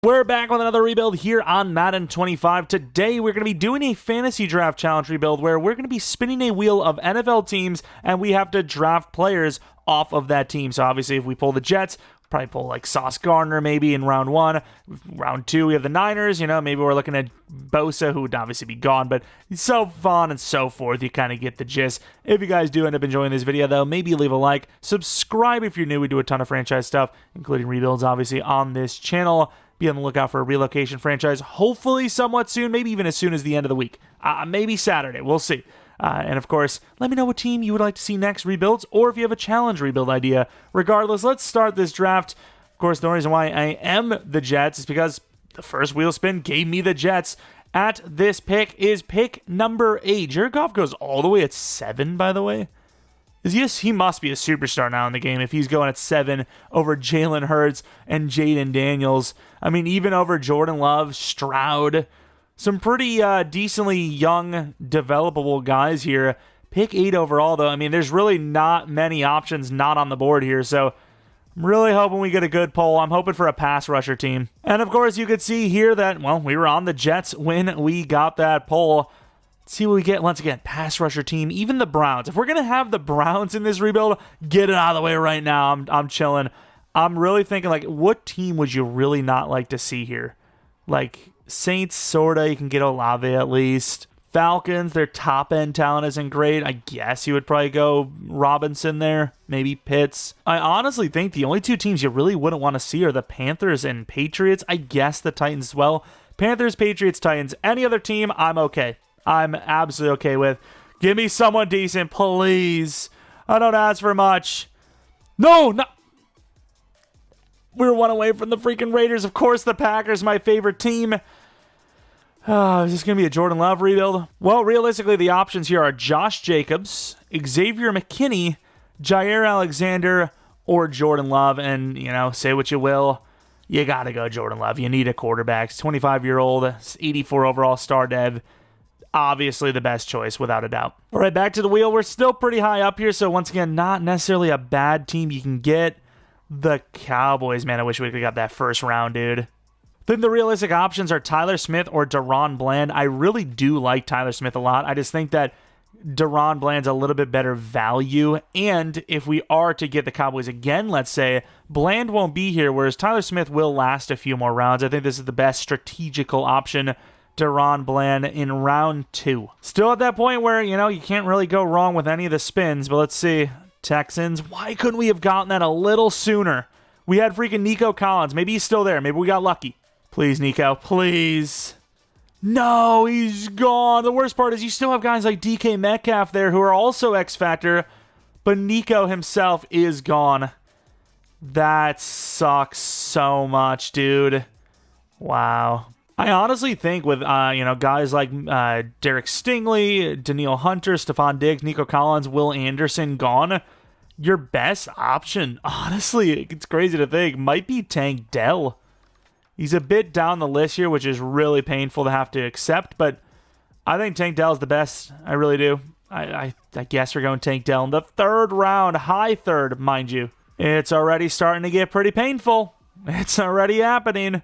We're back with another rebuild here on Madden 25. Today, we're going to be doing a fantasy draft challenge rebuild where we're going to be spinning a wheel of NFL teams and we have to draft players off of that team. So obviously, if we pull the Jets, probably pull like Sauce Gardner maybe in round 1. Round 2, we have the Niners. You know, maybe we're looking at Bosa, who would obviously be gone, but so on and so forth. You kind of get the gist. If you guys do end up enjoying this video, though, maybe leave a like. Subscribe if you're new. We do a ton of franchise stuff, including rebuilds, obviously, on this channel. Be on the lookout for a relocation franchise, hopefully somewhat soon, maybe even as soon as the end of the week. Maybe Saturday, we'll see. And of course, let me know what team you would like to see next rebuilds, or if you have a challenge rebuild idea. Regardless, let's start this draft. Of course, the only reason why I am the Jets is because the first wheel spin gave me the Jets. At this pick is pick number 8. Jared Goff goes all the way at 7, by the way. He must be a superstar now in the game if he's going at 7 over Jalen Hurts and Jaden Daniels. I mean, even over Jordan Love, Stroud. Some pretty decently young, developable guys here. Pick 8 overall, though. I mean, there's really not many options not on the board here, so I'm really hoping we get a good poll. I'm hoping for a pass rusher team. And, of course, you could see here that, well, we were on the Jets when we got that poll. See what we get. Once again, pass rusher team, even the Browns. If we're going to have the Browns in this rebuild, get it out of the way right now. I'm chilling. I'm really thinking, like, what team would you really not like to see here? Like, Saints, sorta. You can get Olave at least. Falcons, their top-end talent isn't great. I guess you would probably go Robinson there. Maybe Pitts. I honestly think the only two teams you really wouldn't want to see are the Panthers and Patriots. I guess the Titans as well. Panthers, Patriots, Titans. Any other team, I'm okay. I'm absolutely okay with. Give me someone decent, please. I don't ask for much. No. We're one away from the freaking Raiders. Of course, the Packers, my favorite team. Is this going to be a Jordan Love rebuild? Well, realistically, the options here are Josh Jacobs, Xavier McKinney, Jair Alexander, or Jordan Love. And, you know, say what you will. You got to go Jordan Love. You need a quarterback. 25-year-old, 84 overall star dev. Obviously the best choice, without a doubt. All right, back to the wheel. We're still pretty high up here, so once again, not necessarily a bad team you can get. The Cowboys, man, I wish we could have got that first round, dude. I think the realistic options are Tyler Smith or Deron Bland. I really do like Tyler Smith a lot. I just think that Deron Bland's a little bit better value, and if we are to get the Cowboys again, let's say, Bland won't be here, whereas Tyler Smith will last a few more rounds. I think this is the best strategical option. Deron Bland in round 2. Still at that point where, you know, you can't really go wrong with any of the spins, but let's see. Texans, why couldn't we have gotten that a little sooner? We had freaking Nico Collins. Maybe he's still there. Maybe we got lucky. Please, Nico, please. No, he's gone. The worst part is you still have guys like DK Metcalf there who are also X Factor, but Nico himself is gone. That sucks so much, dude. Wow. I honestly think with, guys like Derek Stingley, Daniil Hunter, Stephon Diggs, Nico Collins, Will Anderson gone, your best option, honestly, it's crazy to think, might be Tank Dell. He's a bit down the list here, which is really painful to have to accept, but I think Tank Dell is the best. I really do. I guess we're going Tank Dell in the 3rd round, high 3rd, mind you. It's already starting to get pretty painful. It's already happening.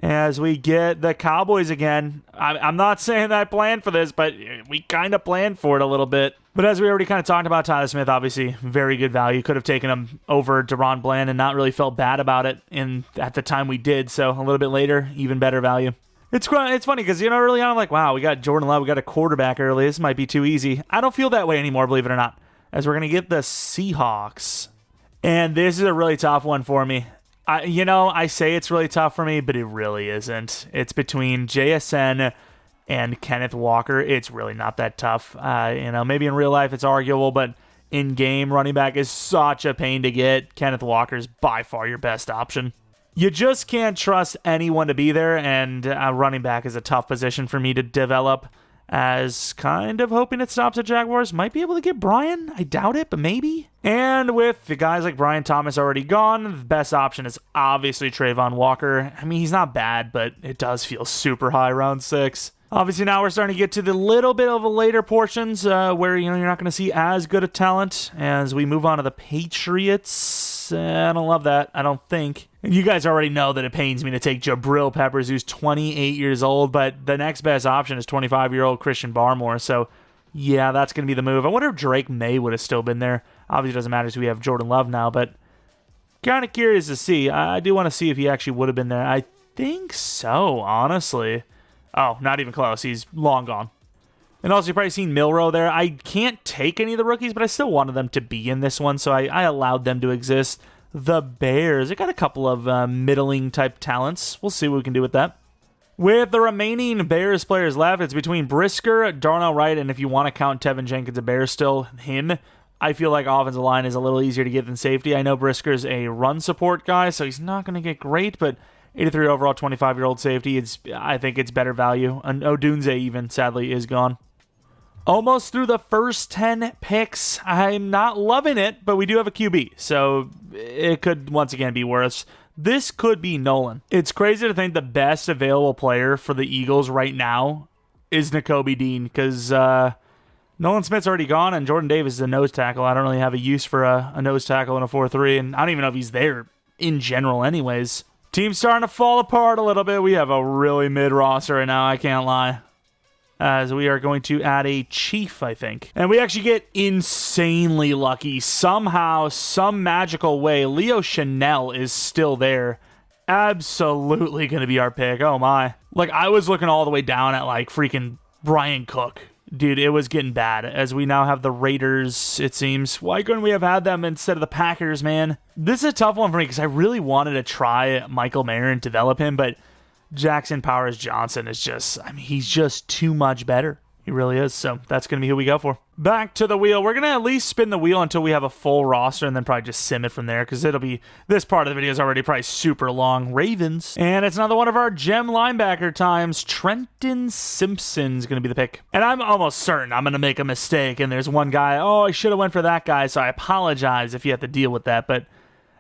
As we get the Cowboys again. I'm not saying I planned for this, but we kind of planned for it a little bit. But as we already kind of talked about, Tyler Smith, obviously, very good value. Could have taken him over Deron Bland and not really felt bad about it at the time we did. So a little bit later, even better value. It's funny because, you know, early on, I'm like, wow, we got Jordan Love, we got a quarterback early. This might be too easy. I don't feel that way anymore, believe it or not. As we're going to get the Seahawks. And this is a really tough one for me. I say it's really tough for me, but it really isn't. It's between JSN and Kenneth Walker. It's really not that tough. Maybe in real life it's arguable, but in-game running back is such a pain to get. Kenneth Walker is by far your best option. You just can't trust anyone to be there, and running back is a tough position for me to develop. As kind of hoping it stops at Jaguars. Might be able to get Brian. I doubt it, but maybe. And with the guys like Brian Thomas already gone, the best option is obviously Trayvon Walker. I mean, he's not bad, but it does feel super high, round 6. Obviously, now we're starting to get to the little bit of a later portions where you're not going to see as good a talent as we move on to the Patriots. Peppers. I don't love that, I don't think. And you guys already know that it pains me to take Jeromepkr, who's 28 years old, but the next best option is 25-year-old Christian Barmore, so yeah, that's going to be the move. I wonder if Drake May would have still been there. Obviously, it doesn't matter because we have Jordan Love now, but kind of curious to see. I do want to see if he actually would have been there. I think so, honestly. Oh, not even close. He's long gone. And also, you've probably seen Milrow there. I can't take any of the rookies, but I still wanted them to be in this one, so I allowed them to exist. The Bears, they got a couple of middling-type talents. We'll see what we can do with that. With the remaining Bears players left, it's between Brisker, Darnell Wright, and if you want to count Tevin Jenkins a Bear still, him. I feel like offensive line is a little easier to get than safety. I know Brisker's a run support guy, so he's not going to get great, but 83 overall, 25-year-old safety, I think it's better value. And Odunze even, sadly, is gone. Almost through the first 10 picks. I'm not loving it, but we do have a QB, so it could once again be worse. This could be Nolan. It's crazy to think the best available player for the Eagles right now is Nakobe Dean, because Nolan Smith's already gone, and Jordan Davis is a nose tackle. I don't really have a use for a nose tackle in a 4-3, and I don't even know if he's there in general anyways. Team's starting to fall apart a little bit. We have a really mid roster right now, I can't lie. As we are going to add a Chief, I think. And we actually get insanely lucky. Somehow, some magical way, Leo Chanel is still there. Absolutely going to be our pick. Oh my. Like, I was looking all the way down at, like, freaking Brian Cook. Dude, it was getting bad. As we now have the Raiders, it seems. Why couldn't we have had them instead of the Packers, man? This is a tough one for me because I really wanted to try Michael Mayer and develop him, but Jackson Powers Johnson is just, I mean, he's just too much better. He really is. So that's going to be who we go for. Back to the wheel. We're going to at least spin the wheel until we have a full roster and then probably just sim it from there because it'll be, this part of the video is already probably super long. Ravens. And it's another one of our gem linebacker times. Trenton Simpson's going to be the pick. And I'm almost certain I'm going to make a mistake and there's one guy, oh, I should have went for that guy, so I apologize if you have to deal with that, but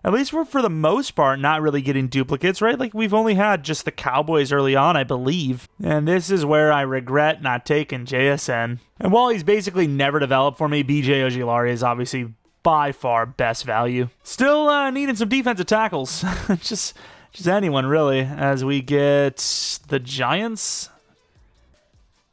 at least we're, for the most part, not really getting duplicates, right? Like, we've only had just the Cowboys early on, I believe. And this is where I regret not taking JSN. And while he's basically never developed for me, BJ Ojulari is obviously by far best value. Still needing some defensive tackles. just anyone, really, as we get the Giants.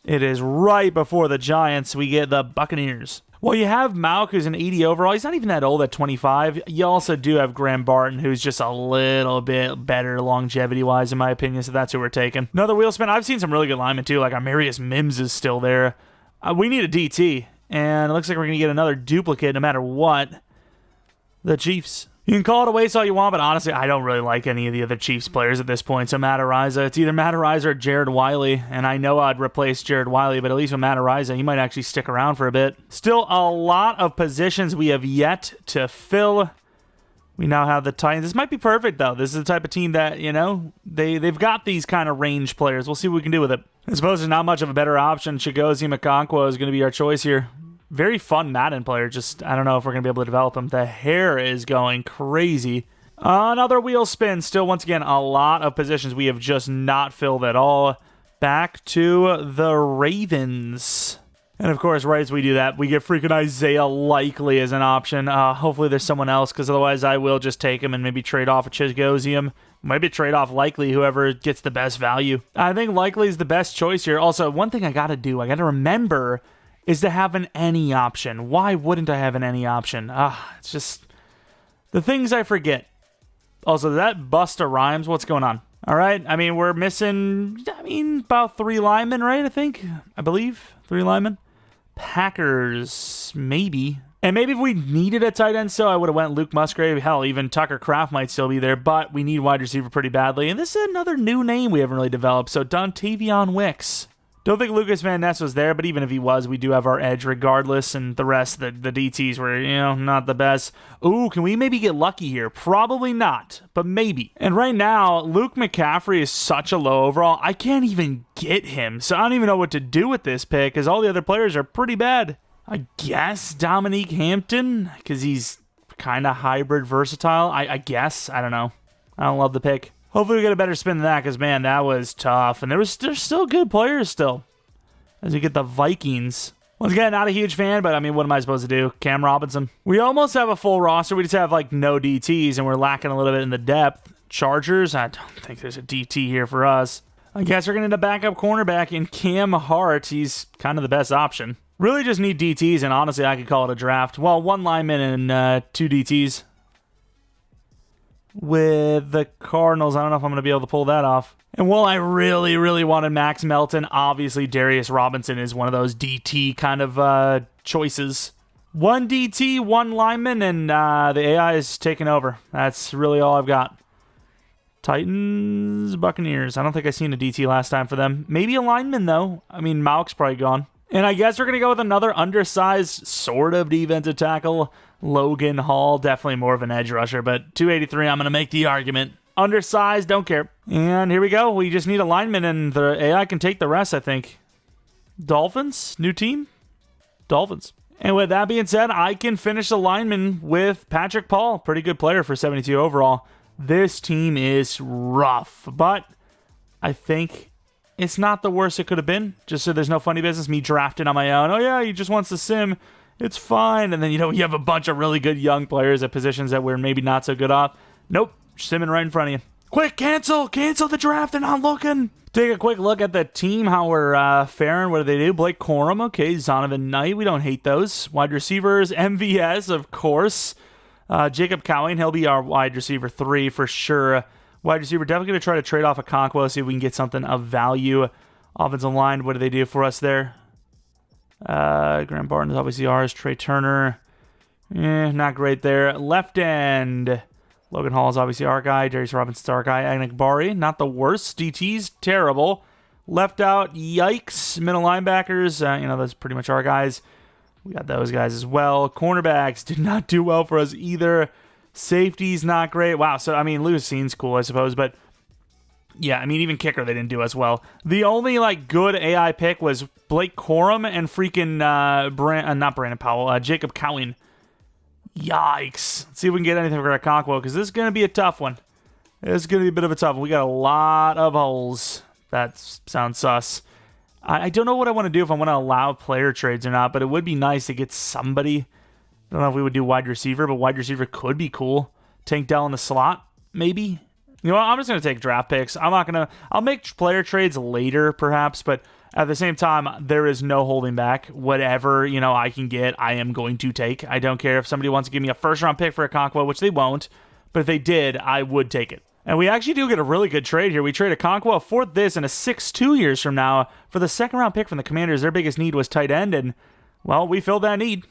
It is right before the Giants. We get the Buccaneers. Well, you have Mauk, who's an 80 overall. He's not even that old at 25. You also do have Graham Barton, who's just a little bit better longevity-wise, in my opinion, so that's who we're taking. Another wheel spin. I've seen some really good linemen, too. Like, Amarius Mims is still there. We need a DT, and it looks like we're going to get another duplicate no matter what. The Chiefs. You can call it a waste all you want, but honestly, I don't really like any of the other Chiefs players at this point. So Matt Araiza, it's either Matt Araiza or Jared Wiley, and I know I'd replace Jared Wiley, but at least with Matt Araiza, he might actually stick around for a bit. Still a lot of positions we have yet to fill. We now have the Titans. This might be perfect, though. This is the type of team that, you know, they've got these kind of range players. We'll see what we can do with it. I suppose there's not much of a better option. Chigozie Okonkwo is going to be our choice here. Very fun Madden player, just I don't know if we're going to be able to develop him. The hair is going crazy. Another wheel spin. Still, once again, a lot of positions we have just not filled at all. Back to the Ravens. And of course, right as we do that, we get freaking Isaiah Likely as an option. Hopefully there's someone else, because otherwise I will just take him and maybe trade off a Chigozium. Maybe trade off Likely, whoever gets the best value. I think Likely is the best choice here. Also, one thing I got to do, I got to remember, is to have an any option. Why wouldn't I have an any option? It's just the things I forget. Also, that Busta Rhymes, what's going on? All right, I mean, we're missing, about 3 linemen, right? I believe 3 linemen. Packers, maybe. And maybe if we needed a tight end, so I would have went Luke Musgrave. Hell, even Tucker Kraft might still be there, but we need wide receiver pretty badly. And this is another new name we haven't really developed, so Dontavion Wicks. Don't think Lucas Van Ness was there, but even if he was, we do have our edge regardless, and the rest, the DTs were, not the best. Ooh, can we maybe get lucky here? Probably not, but maybe. And right now, Luke McCaffrey is such a low overall, I can't even get him, so I don't even know what to do with this pick, because all the other players are pretty bad. I guess Dominique Hampton, because he's kind of hybrid versatile, I guess. I don't know. I don't love the pick. Hopefully we get a better spin than that, because, man, that was tough. And there's still good players still. As we get the Vikings. Once again, not a huge fan, but I mean, what am I supposed to do? Cam Robinson. We almost have a full roster. We just have like no DTs, and we're lacking a little bit in the depth. Chargers, I don't think there's a DT here for us. I guess we're going to need a backup cornerback in Cam Hart. He's kind of the best option. Really just need DTs, and honestly, I could call it a draft. Well, 1 lineman and 2 DTs. With the Cardinals, I don't know if I'm going to be able to pull that off. And while I really, really wanted Max Melton, obviously Darius Robinson is one of those DT kind of choices. 1 DT, 1 lineman, and the AI is taking over. That's really all I've got. Titans, Buccaneers. I don't think I seen a DT last time for them. Maybe a lineman, though. I mean, Mauk's probably gone. And I guess we're going to go with another undersized sort of defensive tackle. Logan Hall, definitely more of an edge rusher, but 283, I'm going to make the argument. Undersized, don't care. And here we go. We just need a lineman, and the AI can take the rest, I think. Dolphins, new team? Dolphins. And with that being said, I can finish the lineman with Patrick Paul. Pretty good player for 72 overall. This team is rough, but I think it's not the worst it could have been. Just so there's no funny business, me drafting on my own. Oh yeah, he just wants to sim. It's fine. And then, you have a bunch of really good young players at positions that we're maybe not so good off. Nope, simming right in front of you. Quick, cancel the draft. They're not looking. Take a quick look at the team, how we're faring. What do they do? Blake Corum, okay. Zonovan Knight, we don't hate those. Wide receivers, MVS, of course. Jacob Cowing, he'll be our wide receiver 3 for sure. Wide receiver, definitely going to try to trade off a Conquo, see if we can get something of value. Offensive line, what do they do for us there? Graham Barton is obviously ours. Trey Turner, not great there. Left end, Logan Hall is obviously our guy. Darius Robinson's our guy. Agnek Bari, not the worst. DT's terrible. Left out, yikes. Middle linebackers, that's pretty much our guys. We got those guys as well. Cornerbacks did not do well for us either. Safety's not great. Wow, so, Lewis Scene's cool, I suppose, but yeah, even kicker, they didn't do as well. The only, good AI pick was Blake Corum and freaking, not Brandon Powell, Jacob Cowing. Yikes. Let's see if we can get anything for Okonkwo, because this is going to be a tough one. It's going to be a bit of a tough one. We got a lot of holes. That sounds sus. I don't know what I want to do, if I want to allow player trades or not, but it would be nice to get somebody. I don't know if we would do wide receiver, but wide receiver could be cool. Tank Dell in the slot, maybe. You know what? I'm just going to take draft picks. I'll make player trades later, perhaps, but at the same time, there is no holding back. Whatever, I can get, I am going to take. I don't care if somebody wants to give me a first-round pick for Okonkwo, which they won't, but if they did, I would take it. And we actually do get a really good trade here. We trade Okonkwo for this and a 6-2 years from now for the second-round pick from the Commanders. Their biggest need was tight end, and, well, we filled that need.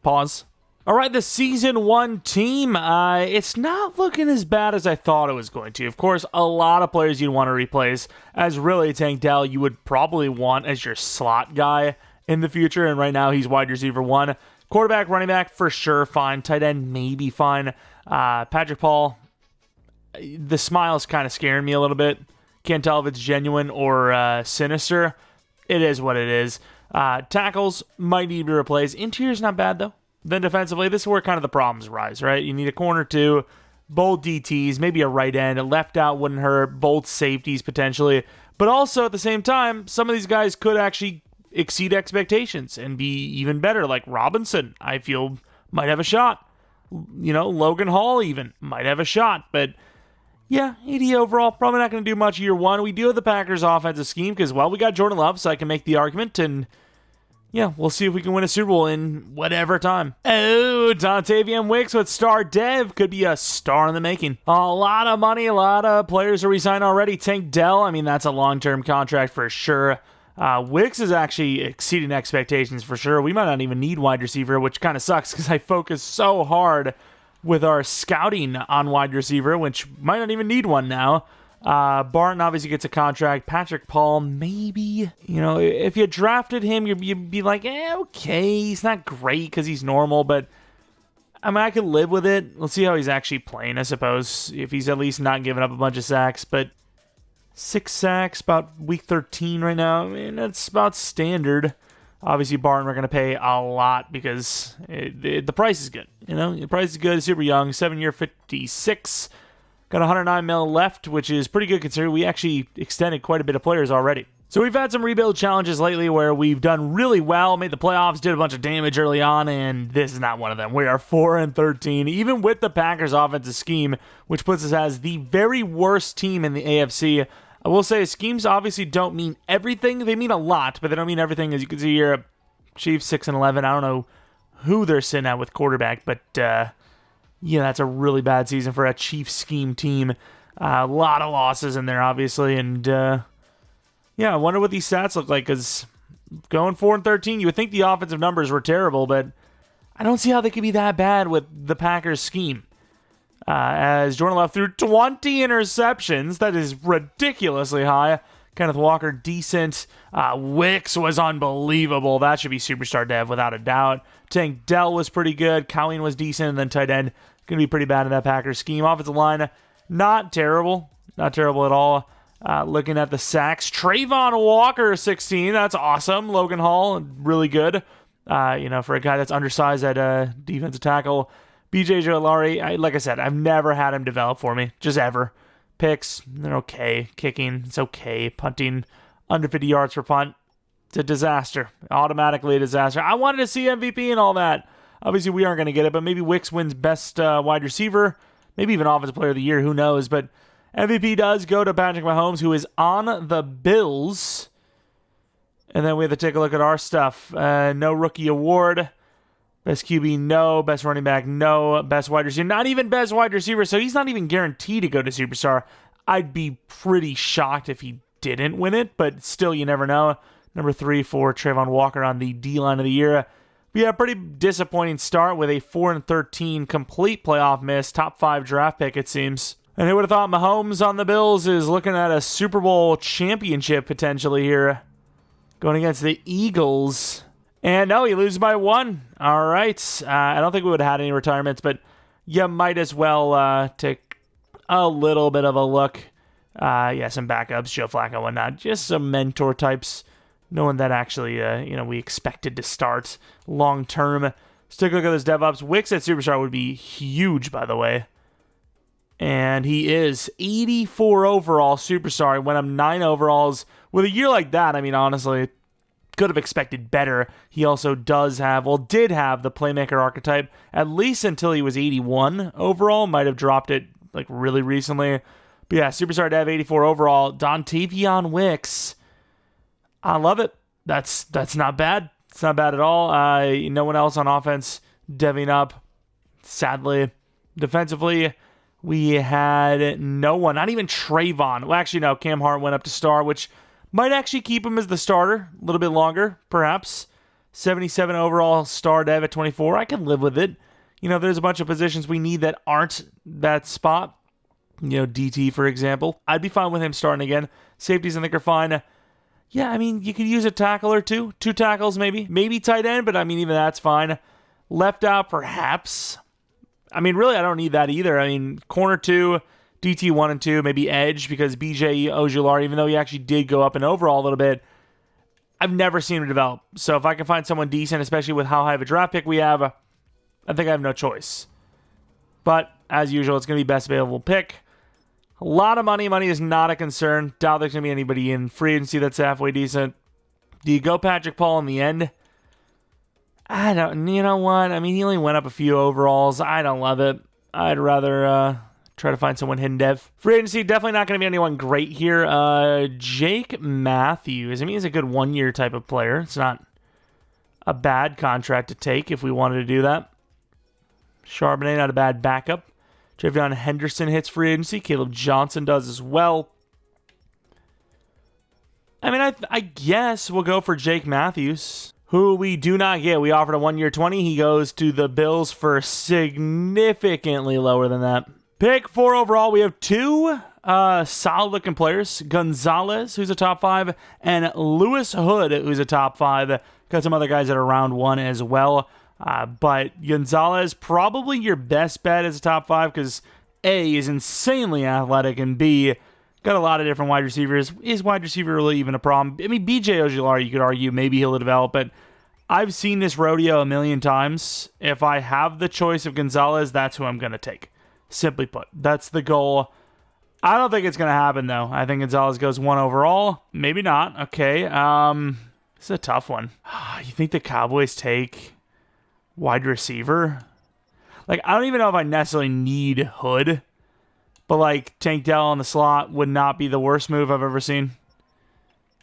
Pause. All right, the Season 1 team, it's not looking as bad as I thought it was going to. Of course, a lot of players you'd want to replace, as really Tank Dell you would probably want as your slot guy in the future, and right now he's wide receiver 1. Quarterback, running back, for sure, fine. Tight end, maybe fine. Patrick Paul, the smile's kind of scaring me a little bit. Can't tell if it's genuine or sinister. It is what it is. Tackles might need to be replaced. Interior's not bad, though. Then defensively, this is where kind of the problems rise, right? You need a corner 2, both DTs, maybe a right end. A left out wouldn't hurt. Both safeties, potentially. But also, at the same time, some of these guys could actually exceed expectations and be even better. Like Robinson, I feel, might have a shot. Logan Hall even might have a shot. But yeah, 80 overall, probably not going to do much year 1. We do have the Packers offensive scheme because, well, we got Jordan Love, so I can make the argument, and yeah, we'll see if we can win a Super Bowl in whatever time. Oh, Dontavian Wicks with star dev could be a star in the making. A lot of money, a lot of players are re-signed already. Tank Dell, that's a long-term contract for sure. Wicks is actually exceeding expectations for sure. We might not even need wide receiver, which kind of sucks because I focus so hard with our scouting on wide receiver, which might not even need one now. Barton obviously gets a contract. Patrick Paul, maybe. If you drafted him, you'd be like, okay, he's not great because he's normal, but I could live with it. Let's see how he's actually playing, I suppose, if he's at least not giving up a bunch of sacks. But 6 sacks, about week 13 right now. That's about standard. Obviously, Barton, we're going to pay a lot because the price is good. The price is good. Super young, 7-year, 56. Got $109 million left, which is pretty good considering we actually extended quite a bit of players already. So we've had some rebuild challenges lately where we've done really well, made the playoffs, did a bunch of damage early on, and this is not one of them. We are 4-13, even with the Packers' offensive scheme, which puts us as the very worst team in the AFC. I will say schemes obviously don't mean everything. They mean a lot, but they don't mean everything. As you can see here, Chiefs 6-11. I don't know who they're sitting at with quarterback, but yeah, that's a really bad season for a Chiefs scheme team. A lot of losses in there, obviously, and yeah, I wonder what these stats look like, because going 4-13, you would think the offensive numbers were terrible, but I don't see how they could be that bad with the Packers scheme. As Jordan Love threw 20 interceptions, that is ridiculously high. Kenneth Walker, decent. Wicks was unbelievable. That should be superstar dev without a doubt. Tank Dell was pretty good. Colleen was decent, and then tight end, going to be pretty bad in that Packers scheme. Offensive line, not terrible. Not terrible at all. Looking at the sacks, Trayvon Walker, 16. That's awesome. Logan Hall, really good. For a guy that's undersized at defensive tackle. BJ Ojulari, like I said, I've never had him develop for me. Just ever. Picks, they're okay. Kicking, it's okay. Punting, under 50 yards per punt. It's a disaster. Automatically a disaster. I wanted to see MVP and all that. Obviously, we aren't going to get it, but maybe Wicks wins best wide receiver. Maybe even offensive player of the year. Who knows? But MVP does go to Patrick Mahomes, who is on the Bills. And then we have to take a look at our stuff. No rookie award. Best QB, no. Best running back, no. Best wide receiver, not even best wide receiver. So he's not even guaranteed to go to Superstar. I'd be pretty shocked if he didn't win it, but still, you never know. Number 3 for Trayvon Walker on the D-line of the year. But yeah, pretty disappointing start with a 4-13 complete playoff miss. Top 5 draft pick, it seems. And who would have thought Mahomes on the Bills is looking at a Super Bowl championship potentially here. Going against the Eagles. And no, he loses by 1. All right. I don't think we would have had any retirements, but you might as well take a little bit of a look. Some backups, Joe Flacco and whatnot. Just some mentor types. No one that actually, we expected to start long term. Let's take a look at those DevOps. Wicks at Superstar would be huge, by the way. And he is 84 overall Superstar. He went up 9 overalls. With a year like that, I mean, honestly, could have expected better. He also did have the playmaker archetype, at least until he was 81 overall. Might have dropped it like really recently. But yeah, Superstar Dev 84 overall. Dontavion Wicks. I love it. That's not bad. It's not bad at all. No one else on offense deving up, sadly. Defensively, we had no one, not even Trayvon. Well, actually, no, Cam Hart went up to star, which might actually keep him as the starter a little bit longer, perhaps. 77 overall star dev at 24. I can live with it. There's a bunch of positions we need that aren't that spot. DT, for example. I'd be fine with him starting again. Safeties, I think, are fine. Yeah, I mean, you could use a tackle or two. 2 tackles, maybe. Maybe tight end, but I mean, even that's fine. Left out, perhaps. I mean, really, I don't need that either. I mean, corner 2, DT 1 and 2, maybe edge, because BJ Ojulari, even though he actually did go up in overall a little bit, I've never seen him develop. So if I can find someone decent, especially with how high of a draft pick we have, I think I have no choice. But, as usual, it's going to be best available pick. A lot of money. Money is not a concern. Doubt there's going to be anybody in free agency that's halfway decent. Do you go Patrick Paul in the end? I don't. You know what? I mean, he only went up a few overalls. I don't love it. I'd rather try to find someone hidden dev. Free agency, definitely not going to be anyone great here. Jake Matthews. I mean, he's a good 1-year type of player. It's not a bad contract to take if we wanted to do that. Charbonnet, not a bad backup. Javion Henderson hits free agency. Caleb Johnson does as well. I mean, I guess we'll go for Jake Matthews, who we do not get. We offered a 1-year 20. He goes to the Bills for significantly lower than that. Pick 4 overall. We have 2 solid-looking players. Gonzalez, who's a top 5, and Lewis Hood, who's a top 5. Got some other guys that are round 1 as well. But Gonzalez, probably your best bet as a top 5 because A, is insanely athletic, and B, got a lot of different wide receivers. Is wide receiver really even a problem? I mean, BJ Ojulari, you could argue, maybe he'll develop, but I've seen this rodeo a million times. If I have the choice of Gonzalez, that's who I'm going to take. Simply put, that's the goal. I don't think it's going to happen, though. I think Gonzalez goes 1 overall. Maybe not. Okay. This is a tough one. You think the Cowboys take wide receiver? Like, I don't even know if I necessarily need Hood, but, like, Tank Dell on the slot would not be the worst move I've ever seen.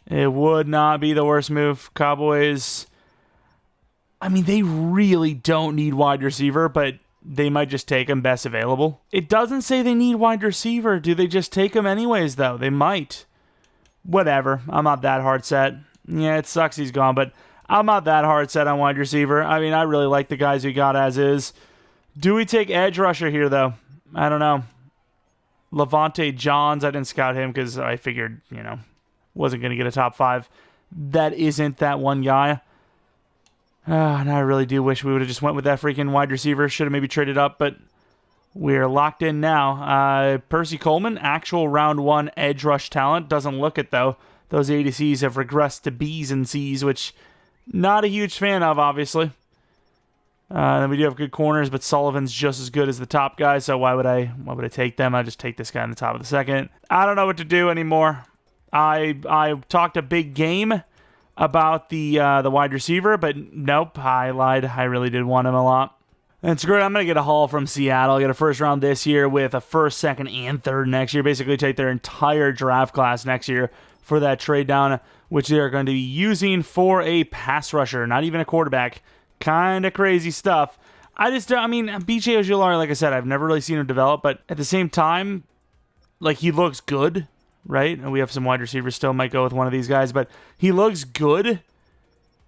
It would not be the worst move. Cowboys, I mean, they really don't need wide receiver, but they might just take him best available. It doesn't say they need wide receiver. Do they just take him anyways, though? They might. Whatever. I'm not that hard set. Yeah, it sucks he's gone, but I'm not that hard set on wide receiver. I mean, I really like the guys we got as is. Do we take edge rusher here, though? I don't know. Levante Johns, I didn't scout him because I figured, wasn't going to get a top 5. That isn't that one guy. And I really do wish we would have just went with that freaking wide receiver. Should have maybe traded up, but we're locked in now. Percy Coleman, actual round 1 edge rush talent. Doesn't look it, though. Those ADCs have regressed to Bs and Cs, which not a huge fan of, obviously. Then we do have good corners, but Sullivan's just as good as the top guy, so why would I take them? I just take this guy in the top of the second. I don't know what to do anymore. I talked a big game about the wide receiver, but nope, I lied. I really did want him a lot. And screw it, I'm going to get a haul from Seattle. Get a first round this year with a first, second, and third next year. Basically take their entire draft class next year for that trade down, which they are going to be using for a pass rusher, not even a quarterback. Kind of crazy stuff. BJ Ojulari, like I said, I've never really seen him develop, but at the same time, like, he looks good. Right? And we have some wide receivers still, might go with one of these guys, but he looks good.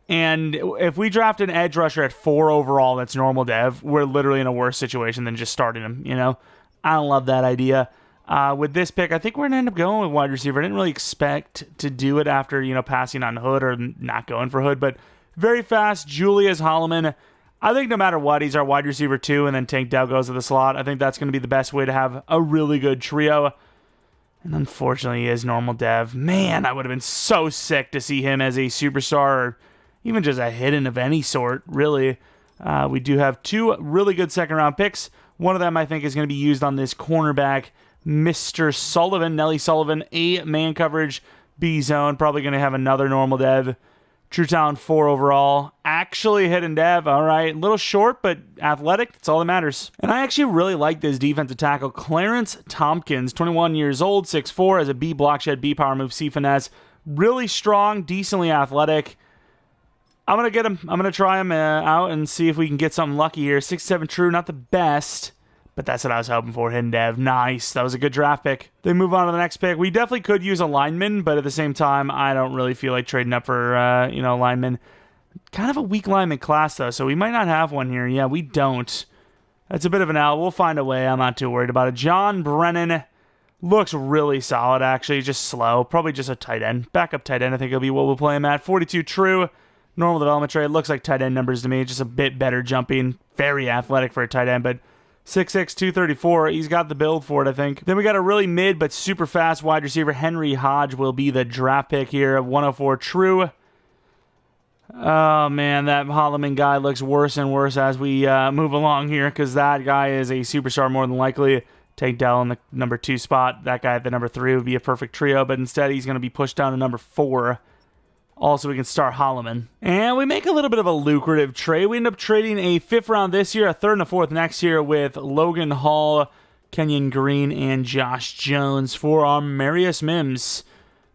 And if we draft an edge rusher at 4 overall that's normal dev, we're literally in a worse situation than just starting him, I don't love that idea. With this pick, I think we're going to end up going with wide receiver. I didn't really expect to do it after, passing on Hood or not going for Hood, but very fast, Julius Holloman. I think no matter what, he's our wide receiver 2, and then Tank Dell goes to the slot. I think that's going to be the best way to have a really good trio. And unfortunately, he is normal dev. Man, I would have been so sick to see him as a superstar or even just a hidden of any sort, really. We do have 2 really good second-round picks. One of them, I think, is going to be used on this cornerback, Mr. Sullivan, Nelly Sullivan, A man coverage, B zone. Probably going to have another normal dev. True talent 4 overall. Actually hidden dev. All right. A little short, but athletic. That's all that matters. And I actually really like this defensive tackle. Clarence Tompkins, 21 years old, 6'4", has a B block shed, B power move, C finesse. Really strong, decently athletic. I'm going to get him. I'm going to try him out and see if we can get something lucky here. 6'7" true, not the best, but that's what I was hoping for. Hidden dev. Nice. That was a good draft pick. Then move on to the next pick. We definitely could use a lineman, but at the same time, I don't really feel like trading up for, lineman. Kind of a weak lineman class, though, so we might not have one here. Yeah, we don't. That's a bit of an L. We'll find a way. I'm not too worried about it. John Brennan looks really solid, actually. Just slow. Probably just a tight end. Backup tight end, I think, will be what we'll play him at. 42 true. Normal development trade. Looks like tight end numbers to me. Just a bit better jumping. Very athletic for a tight end, but 6'6", 234. He's got the build for it, I think. Then we got a really mid but super fast wide receiver. Henry Hodge will be the draft pick here of 104 true. Oh, man, that Holloman guy looks worse and worse as we move along here because that guy is a superstar more than likely. Take Dell in the number 2 spot. That guy at the number 3 would be a perfect trio, but instead he's going to be pushed down to number 4. Also, we can start Holloman. And we make a little bit of a lucrative trade. We end up trading a 5th round this year, a 3rd and a 4th next year with Logan Hall, Kenyon Green, and Josh Jones for our Marius Mims.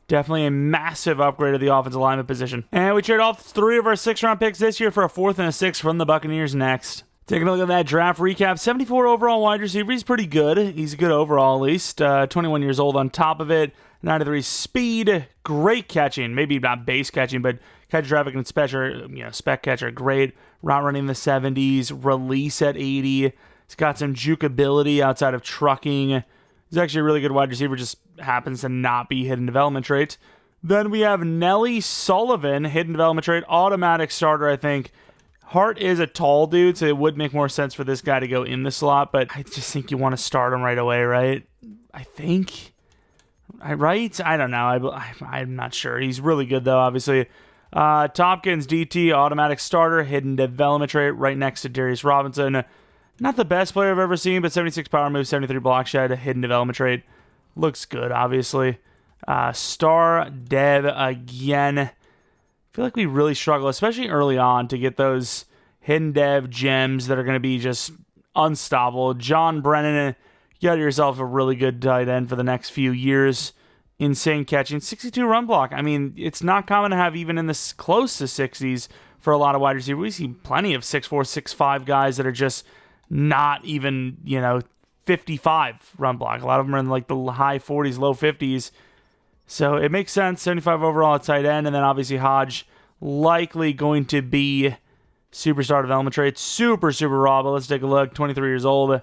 Definitely a massive upgrade of the offensive lineman position. And we trade all 3 of our 6th round picks this year for a 4th and a 6th from the Buccaneers next. Taking a look at that draft recap, 74 overall wide receiver. He's pretty good. He's good overall, at least. 21 years old on top of it. 93 speed, great catching. Maybe not base catching, but catch traffic and spec catcher, great. Route running in the 70s, release at 80. He's got some jukeability outside of trucking. He's actually a really good wide receiver, just happens to not be hidden development trait. Then we have Nelly Sullivan, hidden development trait, automatic starter, I think. Hart is a tall dude, so it would make more sense for this guy to go in the slot, but I just think you want to start him right away, right? I think. Right? I don't know. I'm not sure. He's really good, though, obviously. Tompkins, DT, automatic starter, hidden development trait, right next to Darius Robinson. Not the best player I've ever seen, but 76 power move, 73 block shed, hidden development trait. looks good, obviously. Star Dev again. I feel like we really struggle, especially early on, to get those hidden dev gems that are going to be just unstoppable. John Brennan, you got yourself a really good tight end for the next few years. Insane catching, 62 run block. I mean, it's not common to have even in this close to 60s for a lot of wide receivers. We see plenty of 6'4", 6'5" guys that are just not even, 55 run block. A lot of them are in like the high 40s, low 50s. So it makes sense. 75 overall at tight end. And then obviously Hodge likely going to be superstar development trait. Super, super raw. But let's take a look. 23 years old.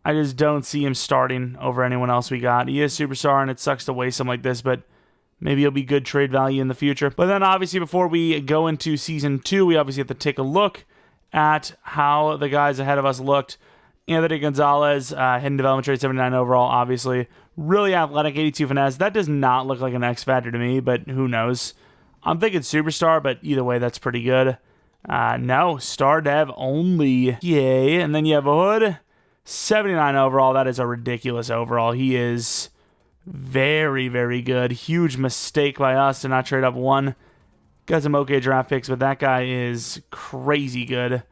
I just don't see him starting over anyone else we got. He is superstar, and it sucks to waste him like this, but maybe he'll be good trade value in the future. But then obviously before we go into Season 2, we obviously have to take a look at how the guys ahead of us looked. Anthony Gonzalez, hidden development trait, 79 overall, obviously. Really athletic, 82 finesse. That does not look like an X factor to me, but who knows? I'm thinking superstar, but either way, that's pretty good. No, star dev only. Yay. And then you have a Hood, 79 overall. That is a ridiculous overall. He is very, very good. Huge mistake by us to not trade up one. Got some okay draft picks, but that guy is crazy good.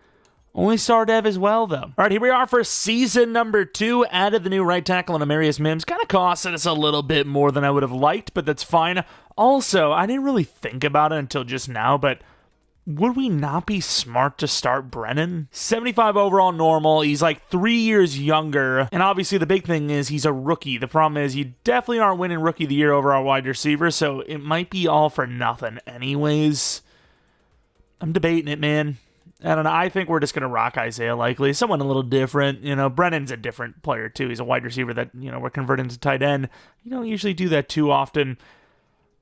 Only star dev as well, though. All right, here we are for season number 2. Added the new right tackle on Amarius Mims. Kind of costed us a little bit more than I would have liked, but that's fine. Also, I didn't really think about it until just now, but would we not be smart to start Brennan? 75 overall normal. He's like 3 years younger. And obviously the big thing is he's a rookie. The problem is you definitely aren't winning Rookie of the Year over our wide receiver, so it might be all for nothing anyways. I'm debating it, man. I don't know. I think we're just going to rock Isaiah likely. Someone a little different. Brennan's a different player too. He's a wide receiver that, we're converting to tight end. You don't usually do that too often.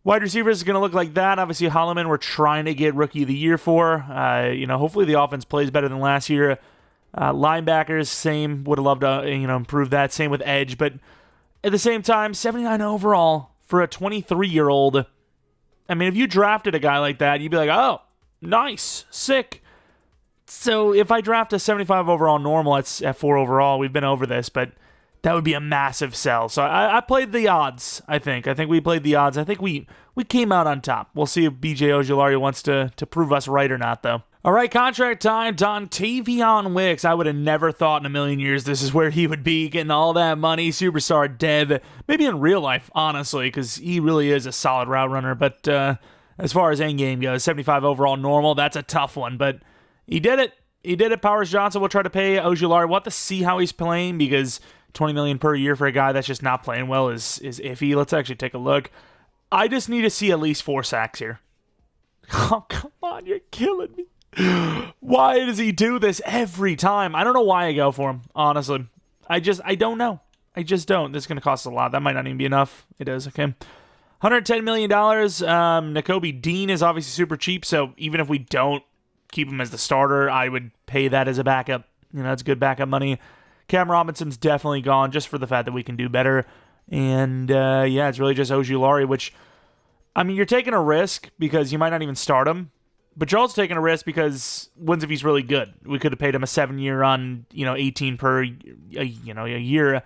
Wide receiver is going to look like that. Obviously, Holloman, we're trying to get Rookie of the Year for. Hopefully the offense plays better than last year. Linebackers, same. Would have loved to, improve that. Same with edge. But at the same time, 79 overall for a 23-year-old. I mean, if you drafted a guy like that, you'd be like, oh, nice, sick. So if I draft a 75 overall normal at 4 overall, we've been over this, but that would be a massive sell. So I played the odds, I think. I think we played the odds. I think we came out on top. We'll see if BJ Ojulari wants to prove us right or not, though. All right, contract time. Dontavion Wicks. I would have never thought in a million years this is where he would be, getting all that money. Superstar dev. Maybe in real life, honestly, because he really is a solid route runner. But as far as endgame goes, 75 overall normal, that's a tough one. But he did it. He did it. Powers Johnson will try to pay Ojulari. We'll have to see how he's playing because $20 million per year for a guy that's just not playing well is iffy. Let's actually take a look. I just need to see at least 4 sacks here. Oh, come on. You're killing me. Why does he do this every time? I don't know why I go for him, honestly. I don't know. I just don't. This is going to cost a lot. That might not even be enough. It is, okay. $110 million. Nakobe Dean is obviously super cheap, so even if we don't keep him as the starter, I would pay that as a backup. That's good backup money. Cam Robinson's definitely gone just for the fact that we can do better. And, it's really just Ojulari, which, I mean, you're taking a risk because you might not even start him. But you're also taking a risk because when's if he's really good? We could have paid him a 7-year on, 18 per, a year.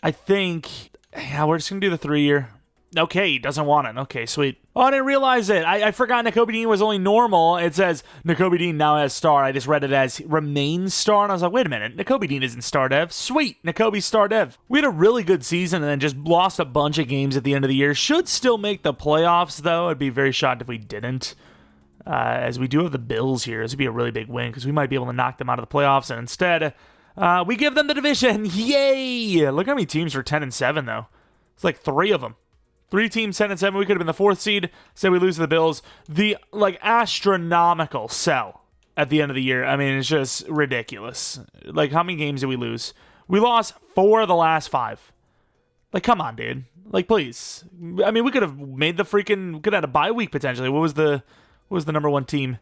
I think, we're just going to do the 3-year. Okay, he doesn't want it. Okay, sweet. Oh, I didn't realize it. I forgot Nakobe Dean was only normal. It says Nakobe Dean now has star. I just read it as remains star, and I was like, wait a minute. Nakobe Dean isn't star dev. Sweet, Nakobe's star dev. We had a really good season and then just lost a bunch of games at the end of the year. Should still make the playoffs, though. I'd be very shocked if we didn't. As we do have the Bills here. This would be a really big win because we might be able to knock them out of the playoffs, and instead, we give them the division. Yay! Look how many teams are 10-7, though. It's like 3 of them. 3 teams, 10-7. We could have been the 4th seed. Say we lose to the Bills. The, astronomical sell at the end of the year. I mean, it's just ridiculous. How many games did we lose? We lost 4 of the last 5. Come on, dude. Please. I mean, we could have made we could have had a bye week, potentially. What was the number 1 team?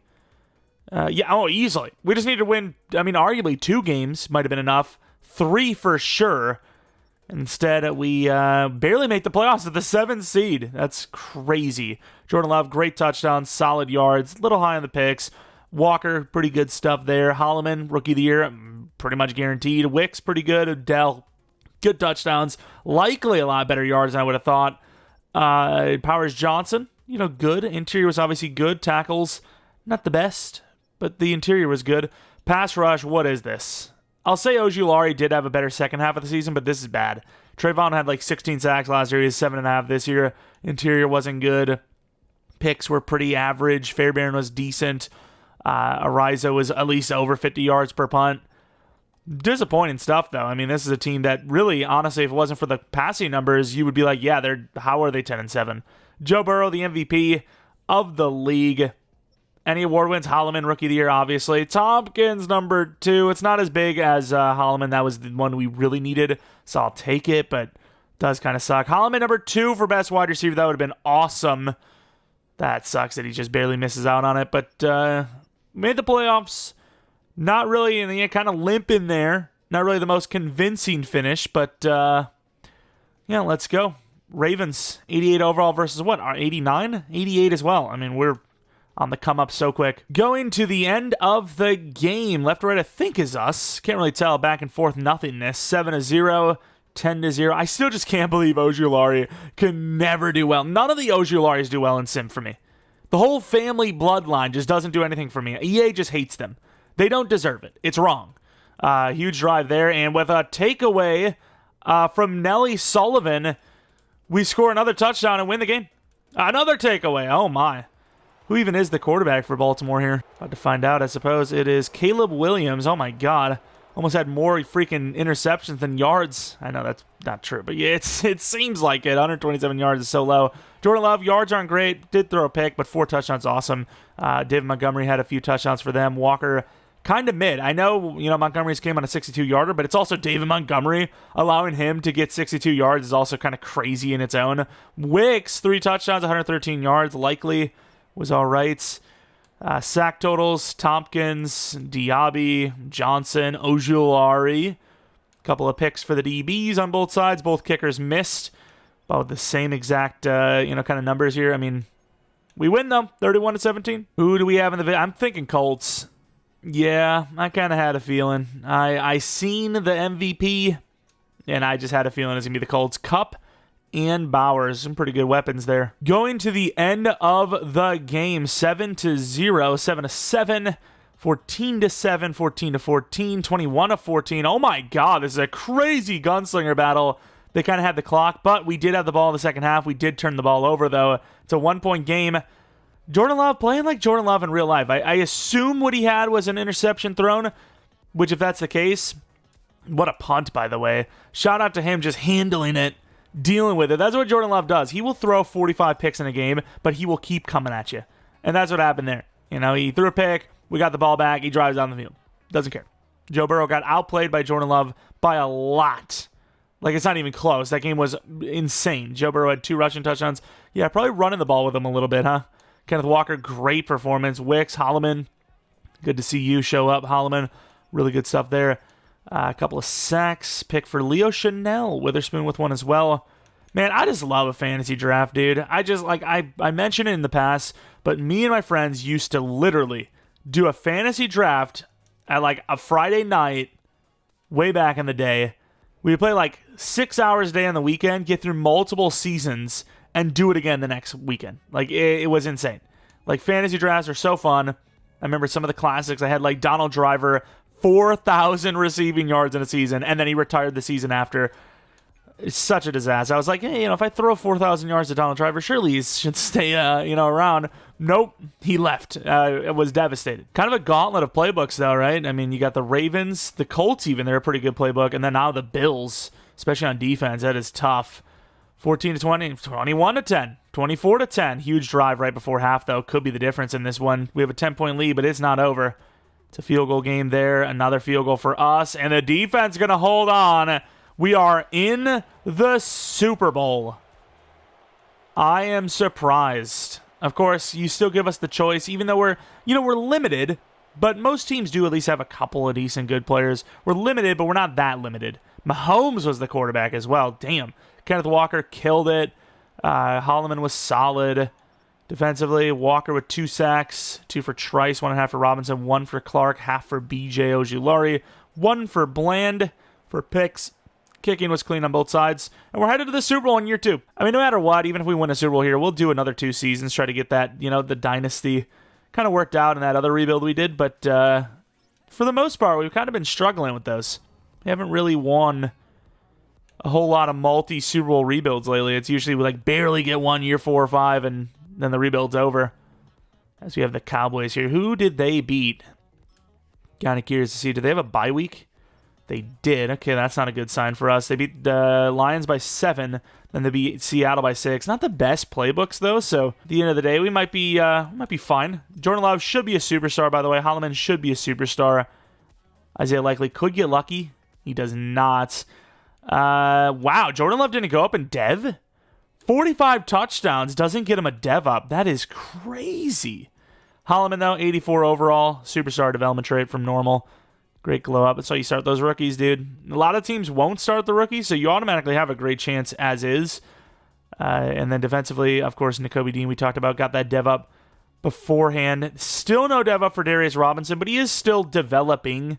Easily. We just need to win, arguably 2 games might have been enough. 3 for sure. Instead, we barely make the playoffs at the 7th seed. That's crazy. Jordan Love, great touchdowns, solid yards, little high on the picks. Walker, pretty good stuff there. Holloman, Rookie of the Year, pretty much guaranteed. Wicks, pretty good. Odell, Good touchdowns. Likely a lot better yards than I would have thought. Powers Johnson, good. Interior was obviously good. Tackles, not the best, but the interior was good. Pass rush, what is this? I'll say Ojulari did have a better second half of the season, but this is bad. Trayvon had like 16 sacks last year. He has 7.5 this year. Interior wasn't good. Picks were pretty average. Fairbairn was decent. Ariza was at least over 50 yards per punt. Disappointing stuff, though. I mean, this is a team that really, honestly, if it wasn't for the passing numbers, you would be like, yeah, how are they 10-7? Joe Burrow, the MVP of the league. Any award wins? Holloman, Rookie of the Year, obviously. Tompkins, number 2. It's not as big as Holloman. That was the one we really needed, so I'll take it, but it does kind of suck. Holloman, number 2 for best wide receiver. That would have been awesome. That sucks that he just barely misses out on it, but made the playoffs. Not really, in the end, kind of limp in there. Not really the most convincing finish, but yeah, let's go. Ravens, 88 overall versus what? 89? 88 as well. I mean, we're on the come up so quick. Going to the end of the game. Left to right, I think, is us. Can't really tell. Back and forth nothingness. 7-0, 10-0. I still just can't believe Ojulari can never do well. None of the Ojularis do well in Sim for me. The whole family bloodline just doesn't do anything for me. EA just hates them. They don't deserve it. It's wrong. Huge drive there. And with a takeaway from Nelly Sullivan, we score another touchdown and win the game. Another takeaway. Oh, my. Who even is the quarterback for Baltimore here? About to find out, I suppose. It is Caleb Williams. Oh, my God. Almost had more freaking interceptions than yards. I know that's not true, but yeah, it seems like it. 127 yards is so low. Jordan Love, yards aren't great. Did throw a pick, but 4 touchdowns, awesome. David Montgomery had a few touchdowns for them. Walker, kind of mid. I know, Montgomery's came on a 62-yarder, but it's also David Montgomery. Allowing him to get 62 yards is also kind of crazy in its own. Wicks, 3 touchdowns, 113 yards. Likely was all right. Sack totals, Tompkins, Diaby, Johnson, Ojulari. Couple of picks for the DBs on both sides. Both kickers missed. About the same exact, kind of numbers here. I mean, we win, though. 31-17. Who do we have in the I'm thinking Colts. Yeah, I kind of had a feeling. I seen the MVP, and I just had a feeling it's going to be the Colts. Cup and Bowers. Some pretty good weapons there. Going to the end of the game. 7-0, 7-7, 14-7, 14-14, 21-14. Oh my God, this is a crazy gunslinger battle. They kind of had the clock, but we did have the ball in the second half. We did turn the ball over, though. It's a 1-point game. Jordan Love playing like Jordan Love in real life. I assume what he had was an interception thrown, which if that's the case, what a punt, by the way. Shout out to him just handling it, dealing with it. That's what Jordan Love does. He will throw 45 picks in a game, but he will keep coming at you. And that's what happened there. He threw a pick, we got the ball back, he drives down the field. Doesn't care. Joe Burrow got outplayed by Jordan Love by a lot. Like, it's not even close. That game was insane. Joe Burrow had 2 rushing touchdowns. Yeah, probably running the ball with him a little bit, huh? Kenneth Walker, great performance. Wicks, Holloman, good to see you show up, Holloman. Really good stuff there. A couple of sacks. Pick for Leo Chanel. Witherspoon with one as well. Man, I just love a fantasy draft, dude. I mentioned it in the past, but me and my friends used to literally do a fantasy draft at like a Friday night way back in the day. We would play like 6 hours a day on the weekend, get through multiple seasons, and do it again the next weekend. Like, it was insane. Like, fantasy drafts are so fun. I remember some of the classics. I had like Donald Driver, 4,000 receiving yards in a season, and then he retired the season after. It's such a disaster. I was like, hey, if I throw 4,000 yards to Donald Driver, surely he should stay, around. Nope, he left. It was devastated. Kind of a gauntlet of playbooks, though, right? I mean, you got the Ravens, the Colts even. They're a pretty good playbook. And then now the Bills, especially on defense. That is tough. 14-20, 21-10, 24-10. Huge drive right before half, though. Could be the difference in this one. We have a 10-point lead, but it's not over. It's a field goal game there. Another field goal for us. And the defense going to hold on. We are in the Super Bowl. I am surprised. Of course, you still give us the choice, even though we're limited, but most teams do at least have a couple of decent good players. We're limited, but we're not that limited. Mahomes was the quarterback as well. Damn. Kenneth Walker killed it. Holloman was solid. Defensively, Walker with 2 sacks, 2 for Trice, 1.5 for Robinson, 1 for Clark, half for BJ Ojulari, 1 for Bland for picks. Kicking was clean on both sides. And we're headed to the Super Bowl in year 2. I mean, no matter what, even if we win a Super Bowl here, we'll do another 2 seasons, try to get that, the dynasty kind of worked out in that other rebuild we did. But for the most part, we've kind of been struggling with those. We haven't really won a whole lot of multi-Super Bowl rebuilds lately. It's usually we barely get one year 4 or 5, and then the rebuild's over. As we have the Cowboys here. Who did they beat? Kind of curious to see. Did they have a bye week? They did. Okay, that's not a good sign for us. They beat the Lions by 7, then they beat Seattle by 6. Not the best playbooks, though, so at the end of the day, we might be fine. Jordan Love should be a superstar, by the way. Holloman should be a superstar. Isaiah Likely could get lucky. He does not. Wow, Jordan Love didn't go up in dev? 45 touchdowns doesn't get him a dev up. That is crazy. Holloman, though, 84 overall. Superstar development trait from normal. Great glow up. That's how you start those rookies, dude. A lot of teams won't start the rookies, so you automatically have a great chance as is. And then defensively, of course, Nakobe Dean, we talked about, got that dev up beforehand. Still no dev up for Darius Robinson, but he is still developing.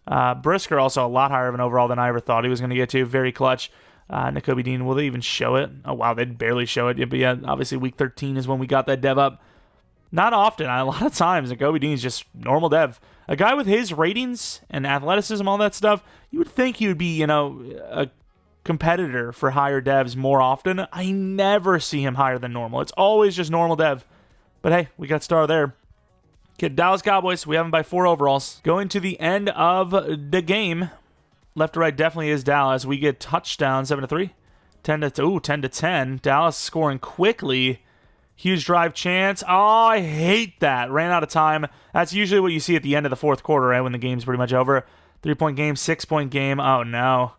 Brisker also a lot higher of an overall than I ever thought he was going to get to. Very clutch. Nakobe Dean, will they even show it? Oh, wow, they'd barely show it. But yeah, obviously week 13 is when we got that dev up. Not often. A lot of times, Nakobe Dean is just normal dev. A guy with his ratings and athleticism, all that stuff, you would think he would be, a competitor for higher devs more often. I never see him higher than normal. It's always just normal dev. But hey, we got star there. Okay, Dallas Cowboys, we have them by 4 overalls. Going to the end of the game. Left to right definitely is Dallas. We get touchdown, 7-3. 10-10. Dallas scoring quickly. Huge drive chance. Oh, I hate that. Ran out of time. That's usually what you see at the end of the fourth quarter, right, when the game's pretty much over. 3-point game, 6-point game. Oh, no.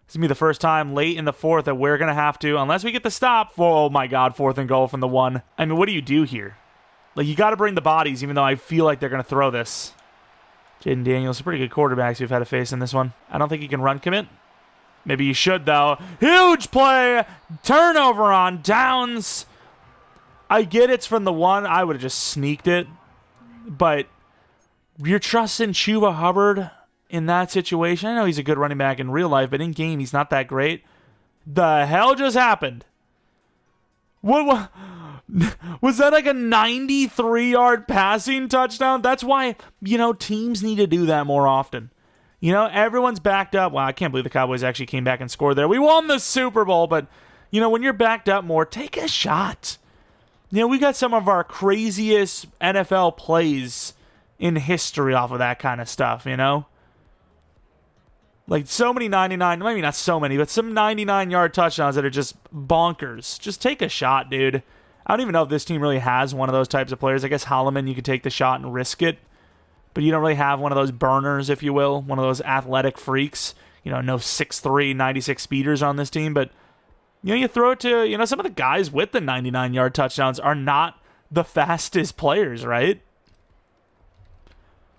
This is going to be the first time late in the fourth that we're going to have to, unless we get the stop. Oh, my God, 4th and goal from the 1. I mean, what do you do here? You got to bring the bodies, even though I feel like they're going to throw this. Jaden Daniels, a pretty good quarterbacks we've had to face in this one. I don't think he can run commit. Maybe you should, though. Huge play. Turnover on downs. I get it's from the 1. I would have just sneaked it. But you're trusting Chuba Hubbard in that situation. I know he's a good running back in real life, but in game, he's not that great. The hell just happened? What was that, like a 93-yard passing touchdown? That's why, teams need to do that more often. Everyone's backed up. Wow, I can't believe the Cowboys actually came back and scored there. We won the Super Bowl, but, when you're backed up more, take a shot. We got some of our craziest NFL plays in history off of that kind of stuff, Like so many 99, maybe not so many, but some 99-yard touchdowns that are just bonkers. Just take a shot, dude. I don't even know if this team really has one of those types of players. I guess Holloman, you could take the shot and risk it. But you don't really have one of those burners, if you will. One of those athletic freaks. No 6'3", 96 speeders on this team, but you throw it to, some of the guys with the 99-yard touchdowns are not the fastest players, right?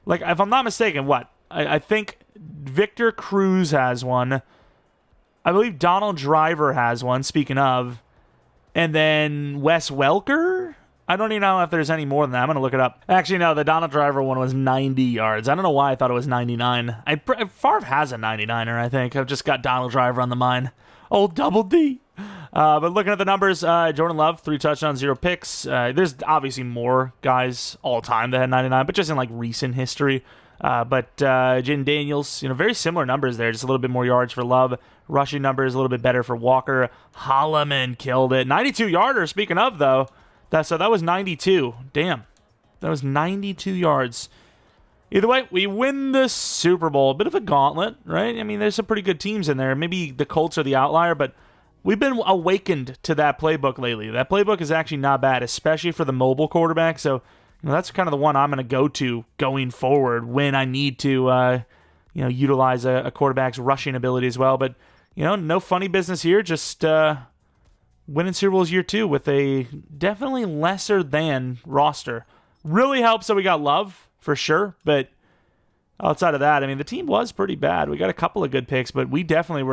Like, if I'm not mistaken, I think Victor Cruz has one. I believe Donald Driver has one, speaking of. And then Wes Welker? I don't even know if there's any more than that. I'm going to look it up. Actually, no, the Donald Driver one was 90 yards. I don't know why I thought it was 99. Favre has a 99er, I think. I've just got Donald Driver on the mind. Old Double D. But looking at the numbers, Jordan Love, 3 touchdowns, 0 picks. There's obviously more guys all time that had 99, but just in recent history. But Jaden Daniels, very similar numbers there, just a little bit more yards for Love. Rushing numbers a little bit better for Walker. Holloman killed it. 92-yarder, speaking of, though. That was 92. Damn. That was 92 yards. Either way, we win the Super Bowl. A bit of a gauntlet, right? I mean, there's some pretty good teams in there. Maybe the Colts are the outlier, but we've been awakened to that playbook lately. That playbook is actually not bad, especially for the mobile quarterback. So that's kind of the one I'm going to go to going forward when I need to, utilize a quarterback's rushing ability as well. But, no funny business here. Just winning Super Bowls year 2 with a definitely lesser than roster. Really helps that we got Love, for sure. But outside of that, I mean, the team was pretty bad. We got a couple of good picks, but we definitely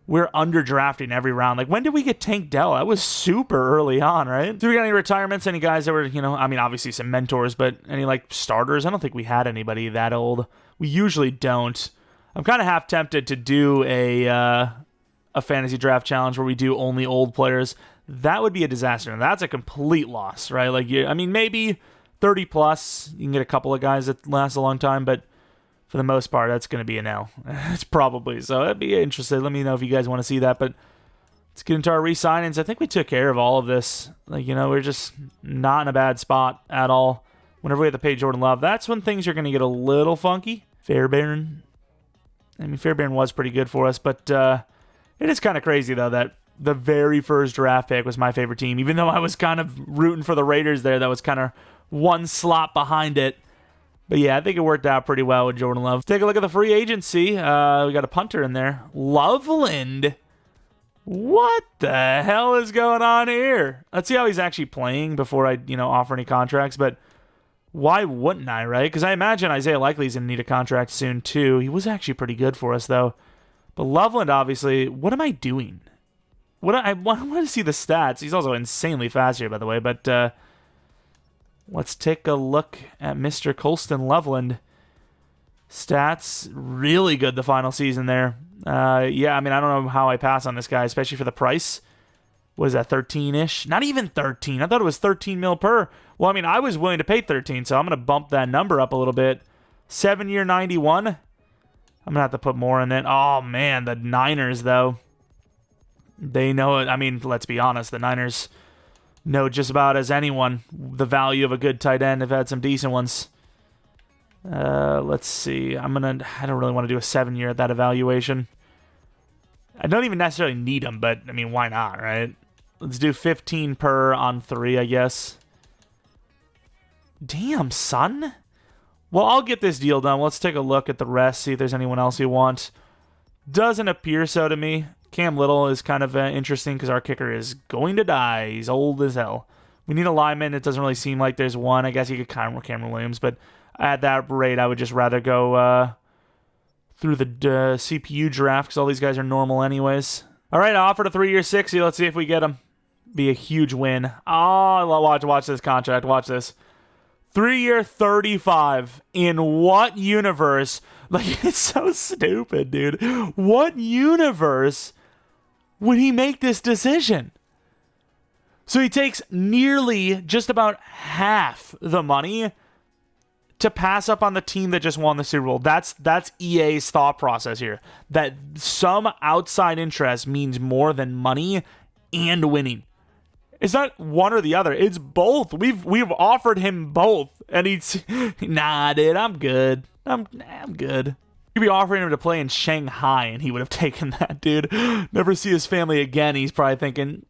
we're under-drafting every round. Like, when did we get Tank Dell? That was super early on, right? Do we got any retirements? Any guys that were, obviously some mentors, but any, starters? I don't think we had anybody that old. We usually don't. I'm kind of half tempted to do a fantasy draft challenge where we do only old players. That would be a disaster. And that's a complete loss, right? Like, I mean, maybe 30 plus. You can get a couple of guys that last a long time, but for the most part, that's going to be an L. It's probably. So that'd be interesting. Let me know if you guys want to see that. But let's get into our re-signings. I think we took care of all of this. Like, we're just not in a bad spot at all. Whenever we have to pay Jordan Love, that's when things are going to get a little funky. Fairbairn. I mean, Fairbairn was pretty good for us, but it is kind of crazy, though, that the very first draft pick was my favorite team. Even though I was kind of rooting for the Raiders there, that was kind of one slot behind it. But yeah, I think it worked out pretty well with Jordan Love. Take a look at the free agency. We got a punter in there. Loveland. What the hell is going on here? Let's see how he's actually playing before I, offer any contracts. But why wouldn't I, right? Because I imagine Isaiah Likely's going to need a contract soon, too. He was actually pretty good for us, though. But Loveland, obviously, what am I doing? I want to see the stats. He's also insanely fast here, by the way. But let's take a look at Mr. Colston Loveland. Stats, really good the final season there. Yeah, I mean, I don't know how I pass on this guy, especially for the price. What is that, 13-ish? Not even 13. I thought it was 13 mil per. Well, I mean, I was willing to pay 13, so I'm going to bump that number up a little bit. 7-year 91. I'm going to have to put more in that. Oh, man, the Niners, though. They know it. I mean, let's be honest. The Niners know just about as anyone the value of a good tight end. They've had some decent ones. Let's see. I don't really want to do a 7-year at that evaluation. I don't even necessarily need them, but, I mean, why not, right? Let's do 15 per on 3, I guess. Damn, son. Well, I'll get this deal done. Let's take a look at the rest, see if there's anyone else you want. Doesn't appear so to me. Cam Little is kind of interesting because our kicker is going to die. He's old as hell. We need a lineman. It doesn't really seem like there's one. I guess you could count Cameron Williams, but at that rate, I would just rather go through the CPU draft because all these guys are normal anyways. All right, I offered a 3-year 60. Let's see if we get him. Be a huge win. Oh, watch this contract. Watch this. 3-year 35. In what universe? Like, it's so stupid, dude. What universe would he make this decision? So he takes nearly just about half the money to pass up on the team that just won the Super Bowl. That's EA's thought process here. That some outside interest means more than money and winning. It's not one or the other. It's both. We've offered him both, and he's nah, dude. I'm good. I'm good. You'd be offering him to play in Shanghai, and he would have taken that, dude. Never see his family again. He's probably thinking,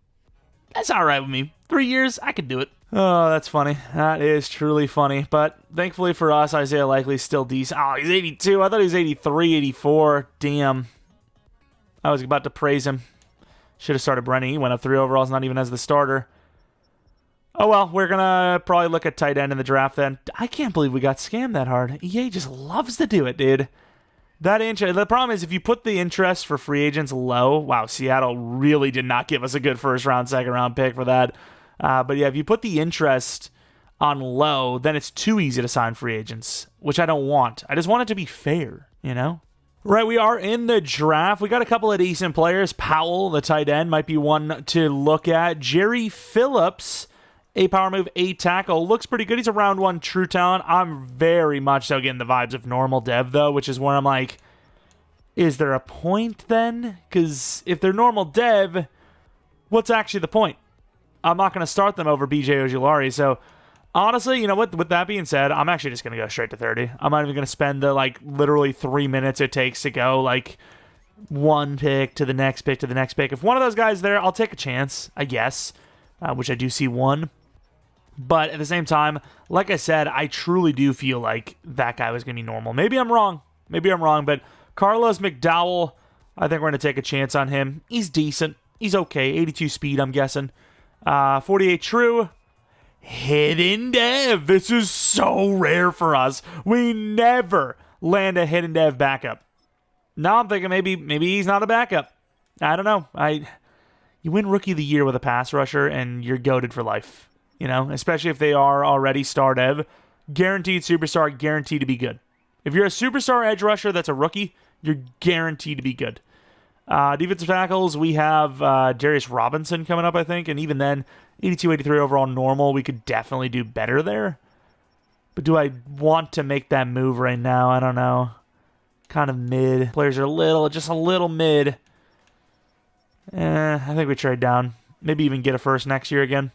that's all right with me. 3 years, I could do it. Oh, that's funny. That is truly funny. But thankfully for us, Isaiah Likely's still decent. Oh, he's 82. I thought he was 83, 84. Damn. I was about to praise him. Should have started Brennan. He went up 3 overalls, not even as the starter. Oh, well, we're going to probably look at tight end in the draft then. I can't believe we got scammed that hard. EA just loves to do it, dude. The problem is if you put the interest for free agents low, wow, Seattle really did not give us a good first-round, second-round pick for that. But yeah, if you put the interest on low, then it's too easy to sign free agents, which I don't want. I just want it to be fair, Right, we are in the draft. We got a couple of decent players. Powell, the tight end, might be one to look at. Jerry Phillips, a power move, a tackle. Looks pretty good. He's a round 1 true talent. I'm very much so getting the vibes of normal dev, though, which is where I'm like, is there a point then? Because if they're normal dev, what's actually the point? I'm not going to start them over BJ Ojulari, so honestly, you know what? With that being said, I'm actually just going to go straight to 30. I'm not even going to spend the, literally 3 minutes it takes to go, one pick to the next pick to the next pick. If one of those guys there, I'll take a chance, I guess, which I do see one. But at the same time, like I said, I truly do feel like that guy was going to be normal. Maybe I'm wrong, but Carlos McDowell, I think we're going to take a chance on him. He's decent. He's okay. 82 speed, I'm guessing. 48 true. Hidden dev. This is so rare for us. We never land a hidden dev backup. Now I'm thinking maybe he's not a backup. I don't know. You win Rookie of the Year with a pass rusher, and you're goated for life. Especially if they are already star dev. Guaranteed superstar, guaranteed to be good. If you're a superstar edge rusher that's a rookie, You're guaranteed to be good. Defensive tackles, we have Darius Robinson coming up, I think. And even then, 82, 83 overall normal. We could definitely do better there. But do I want to make that move right now? I don't know. Kind of mid. Players are just a little mid. I think we trade down. Maybe even get a first next year again.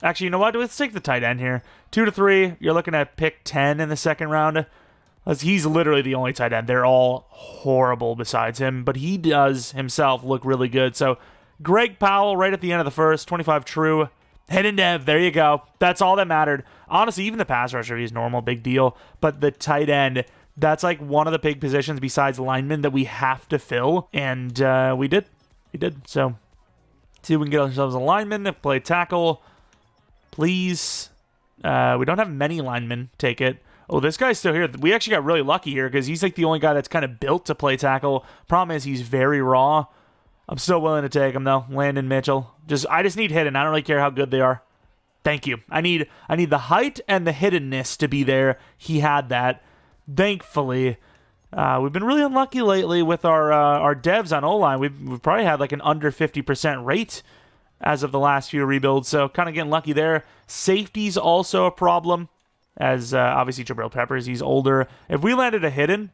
Actually, you know what? Let's take the tight end here. 2 to 3. You're looking at pick 10 in the second round. He's literally the only tight end. They're all horrible besides him, but he does himself look really good. So Greg Powell right at the end of the first, 25 true. Hidden dev, there you go. That's all that mattered. Honestly, even the pass rusher, he's normal, big deal. But the tight end, that's like one of the big positions besides linemen that we have to fill. And we did. We did. So see if we can get ourselves a lineman to play tackle. Please. We don't have many linemen. Take it. Oh, this guy's still here. We actually got really lucky here because he's like the only guy that's kind of built to play tackle. Problem is he's very raw. I'm still willing to take him though. Landon Mitchell. I just need hidden. I don't really care how good they are. Thank you. I need the height and the hiddenness to be there. He had that. Thankfully. We've been really unlucky lately with our devs on O-line. We've probably had like an under 50% rate as of the last few rebuilds, so kind of getting lucky there. Safety's also a problem, as obviously Jabril Peppers, he's older. If we landed a hidden,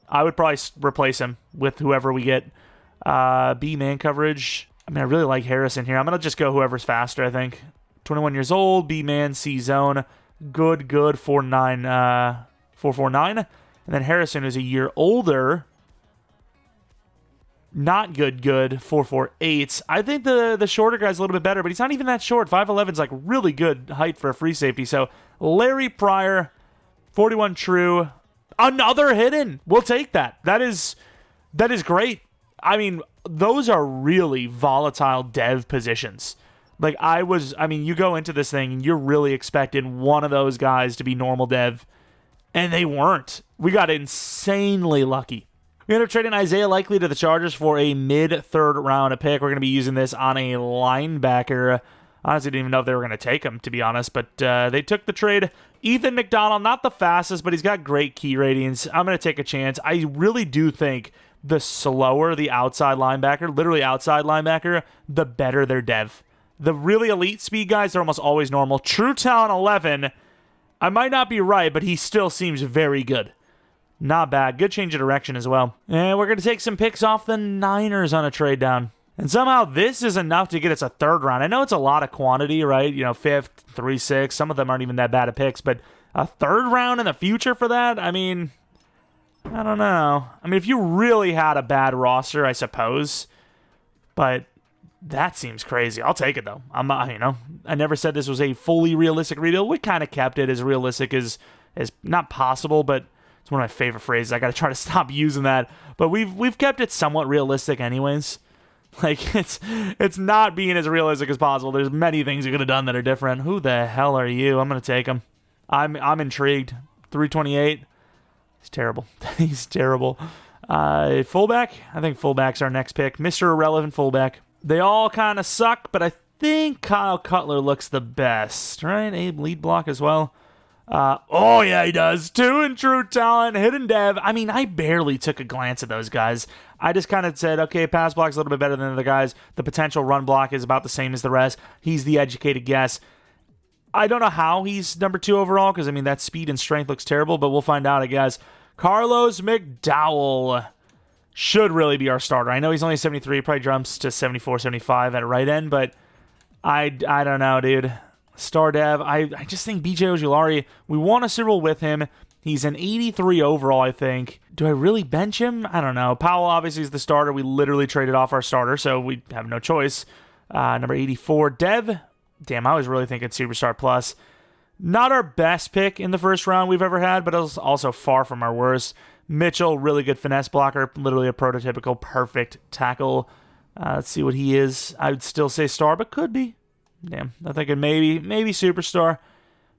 I would probably replace him with whoever we get. B-man coverage. I mean, I really like Harrison here. I'm going to just go whoever's faster, I think. 21 years old, B-man, C-zone. Good, 4.9, 4.49. And then Harrison is a year older. Not good, 4.48. I think the shorter guy's a little bit better, but he's not even that short. 5'11 is like really good height for a free safety. So Larry Pryor, 41 true. Another hidden. We'll take that. That is great. I mean, those are really volatile dev positions. Like you go into this thing and you're really expecting one of those guys to be normal dev, and they weren't. We got insanely lucky. We ended up trading Isaiah Likely to the Chargers for a mid-third round pick. We're going to be using this on a linebacker. Honestly, didn't even know if they were going to take him, to be honest, but they took the trade. Ethan McDonald, not the fastest, but he's got great key ratings. I'm going to take a chance. I really do think the slower the outside linebacker, literally outside linebacker, the better their dev. The really elite speed guys, they're almost always normal. True Talent 11, I might not be right, but he still seems very good. Not bad. Good change of direction as well. And we're going to take some picks off the Niners on a trade down. And somehow this is enough to get us a third round. I know it's a lot of quantity, right? 5th, 3, 6. Some of them aren't even that bad of picks, but a third round in the future for that? I mean, I don't know. I mean, if you really had a bad roster, I suppose. But that seems crazy. I'll take it, though. I never said this was a fully realistic rebuild. We kind of kept it as realistic as not possible, but it's one of my favorite phrases. I got to try to stop using that. But we've kept it somewhat realistic anyways. Like, it's not being as realistic as possible. There's many things you could have done that are different. Who the hell are you? I'm going to take him. I'm intrigued. 328. He's terrible. He's terrible. Fullback? I think fullback's our next pick. Mr. Irrelevant fullback. They all kind of suck, but I think Kyle Cutler looks the best, right? Abe lead block as well. Oh, yeah, he does. 2 in true talent, hidden dev. I mean, I barely took a glance at those guys. I just kind of said, okay, pass block's a little bit better than the other guys. The potential run block is about the same as the rest. He's the educated guess. I don't know how he's number 2 overall, because, I mean, that speed and strength looks terrible, but we'll find out, I guess. Carlos McDowell should really be our starter. I know he's only 73, probably jumps to 74, 75 at right end, but I don't know, dude. Star dev. I just think BJ Ojulari, we won a Super Bowl with him. He's an 83 overall, I think. Do I really bench him? I don't know. Powell obviously is the starter. We literally traded off our starter, so we have no choice. Number 84, Dev. Damn, I was really thinking Superstar Plus. Not our best pick in the first round we've ever had, but it was also far from our worst. Mitchell, really good finesse blocker. Literally a prototypical perfect tackle. Let's see what he is. I would still say star, but could be. Damn, I'm thinking maybe superstar.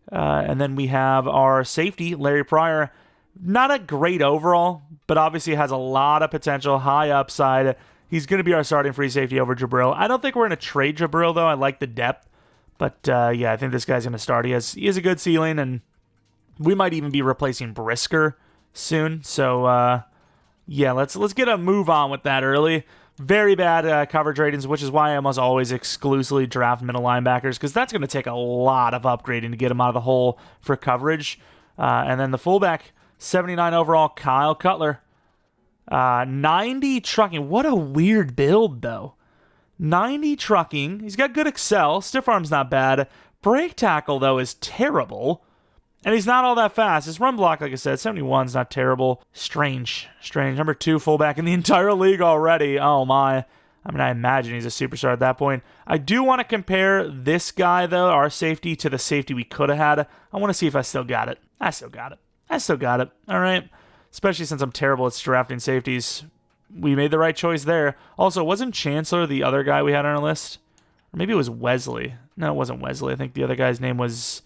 And then we have our safety, Larry Pryor. Not a great overall, but obviously has a lot of potential, high upside. He's going to be our starting free safety over Jabril. I don't think we're going to trade Jabril, though. I like the depth. But, yeah, I think this guy's going to start. He has a good ceiling, and we might even be replacing Brisker soon. So, Yeah, let's get a move on with that early. Very bad coverage ratings, which is why I almost always exclusively draft middle linebackers, because that's going to take a lot of upgrading to get them out of the hole for coverage. And then the fullback, 79 overall, Kyle Cutler. 90 trucking. What a weird build, though. 90 trucking. He's got good excel. Stiff arm's not bad. Break tackle, though, is terrible. And he's not all that fast. His run block, like I said, 71's not terrible. Strange. Number 2 fullback in the entire league already. Oh, my. I mean, I imagine he's a superstar at that point. I do want to compare this guy, though, our safety, to the safety we could have had. I want to see if I still got it. I still got it. All right. Especially since I'm terrible at drafting safeties. We made the right choice there. Also, wasn't Chancellor the other guy we had on our list? Or maybe it was Wesley. No, it wasn't Wesley. I think the other guy's name was...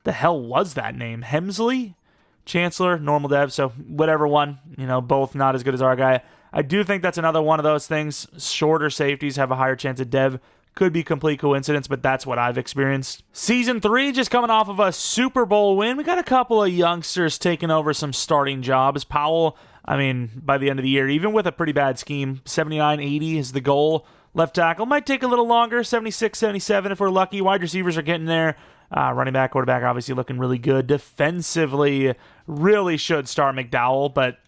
The hell was that name? Hemsley? Chancellor, normal dev, so whatever one. Both not as good as our guy. I do think that's another one of those things. Shorter safeties have a higher chance of dev. Could be complete coincidence, but that's what I've experienced. Season 3, just coming off of a Super Bowl win. We got a couple of youngsters taking over some starting jobs. Powell, by the end of the year, even with a pretty bad scheme, 79-80 is the goal. Left tackle might take a little longer, 76-77 if we're lucky. Wide receivers are getting there. Running back, quarterback, obviously looking really good. Defensively, really should start McDowell, but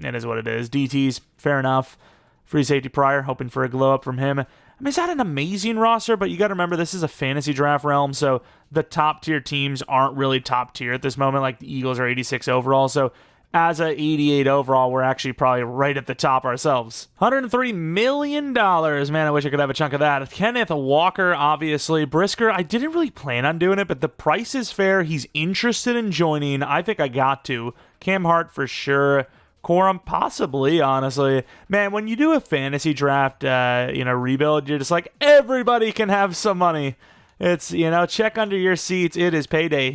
it is what it is. DT's, fair enough. Free safety Pryor, hoping for a glow up from him. It's not an amazing roster, but you got to remember this is a fantasy draft realm, so the top tier teams aren't really top tier at this moment. Like the Eagles are 86 overall, so as a 88 overall, we're actually probably right at the top ourselves. $103 million. Man, I wish I could have a chunk of that. Kenneth Walker, obviously. Brisker, I didn't really plan on doing it, but the price is fair. He's interested in joining. I think I got to. Cam Hart for sure. Quorum, possibly, honestly. Man, when you do a fantasy draft, rebuild, you're just like, everybody can have some money. It's, check under your seats. It is payday,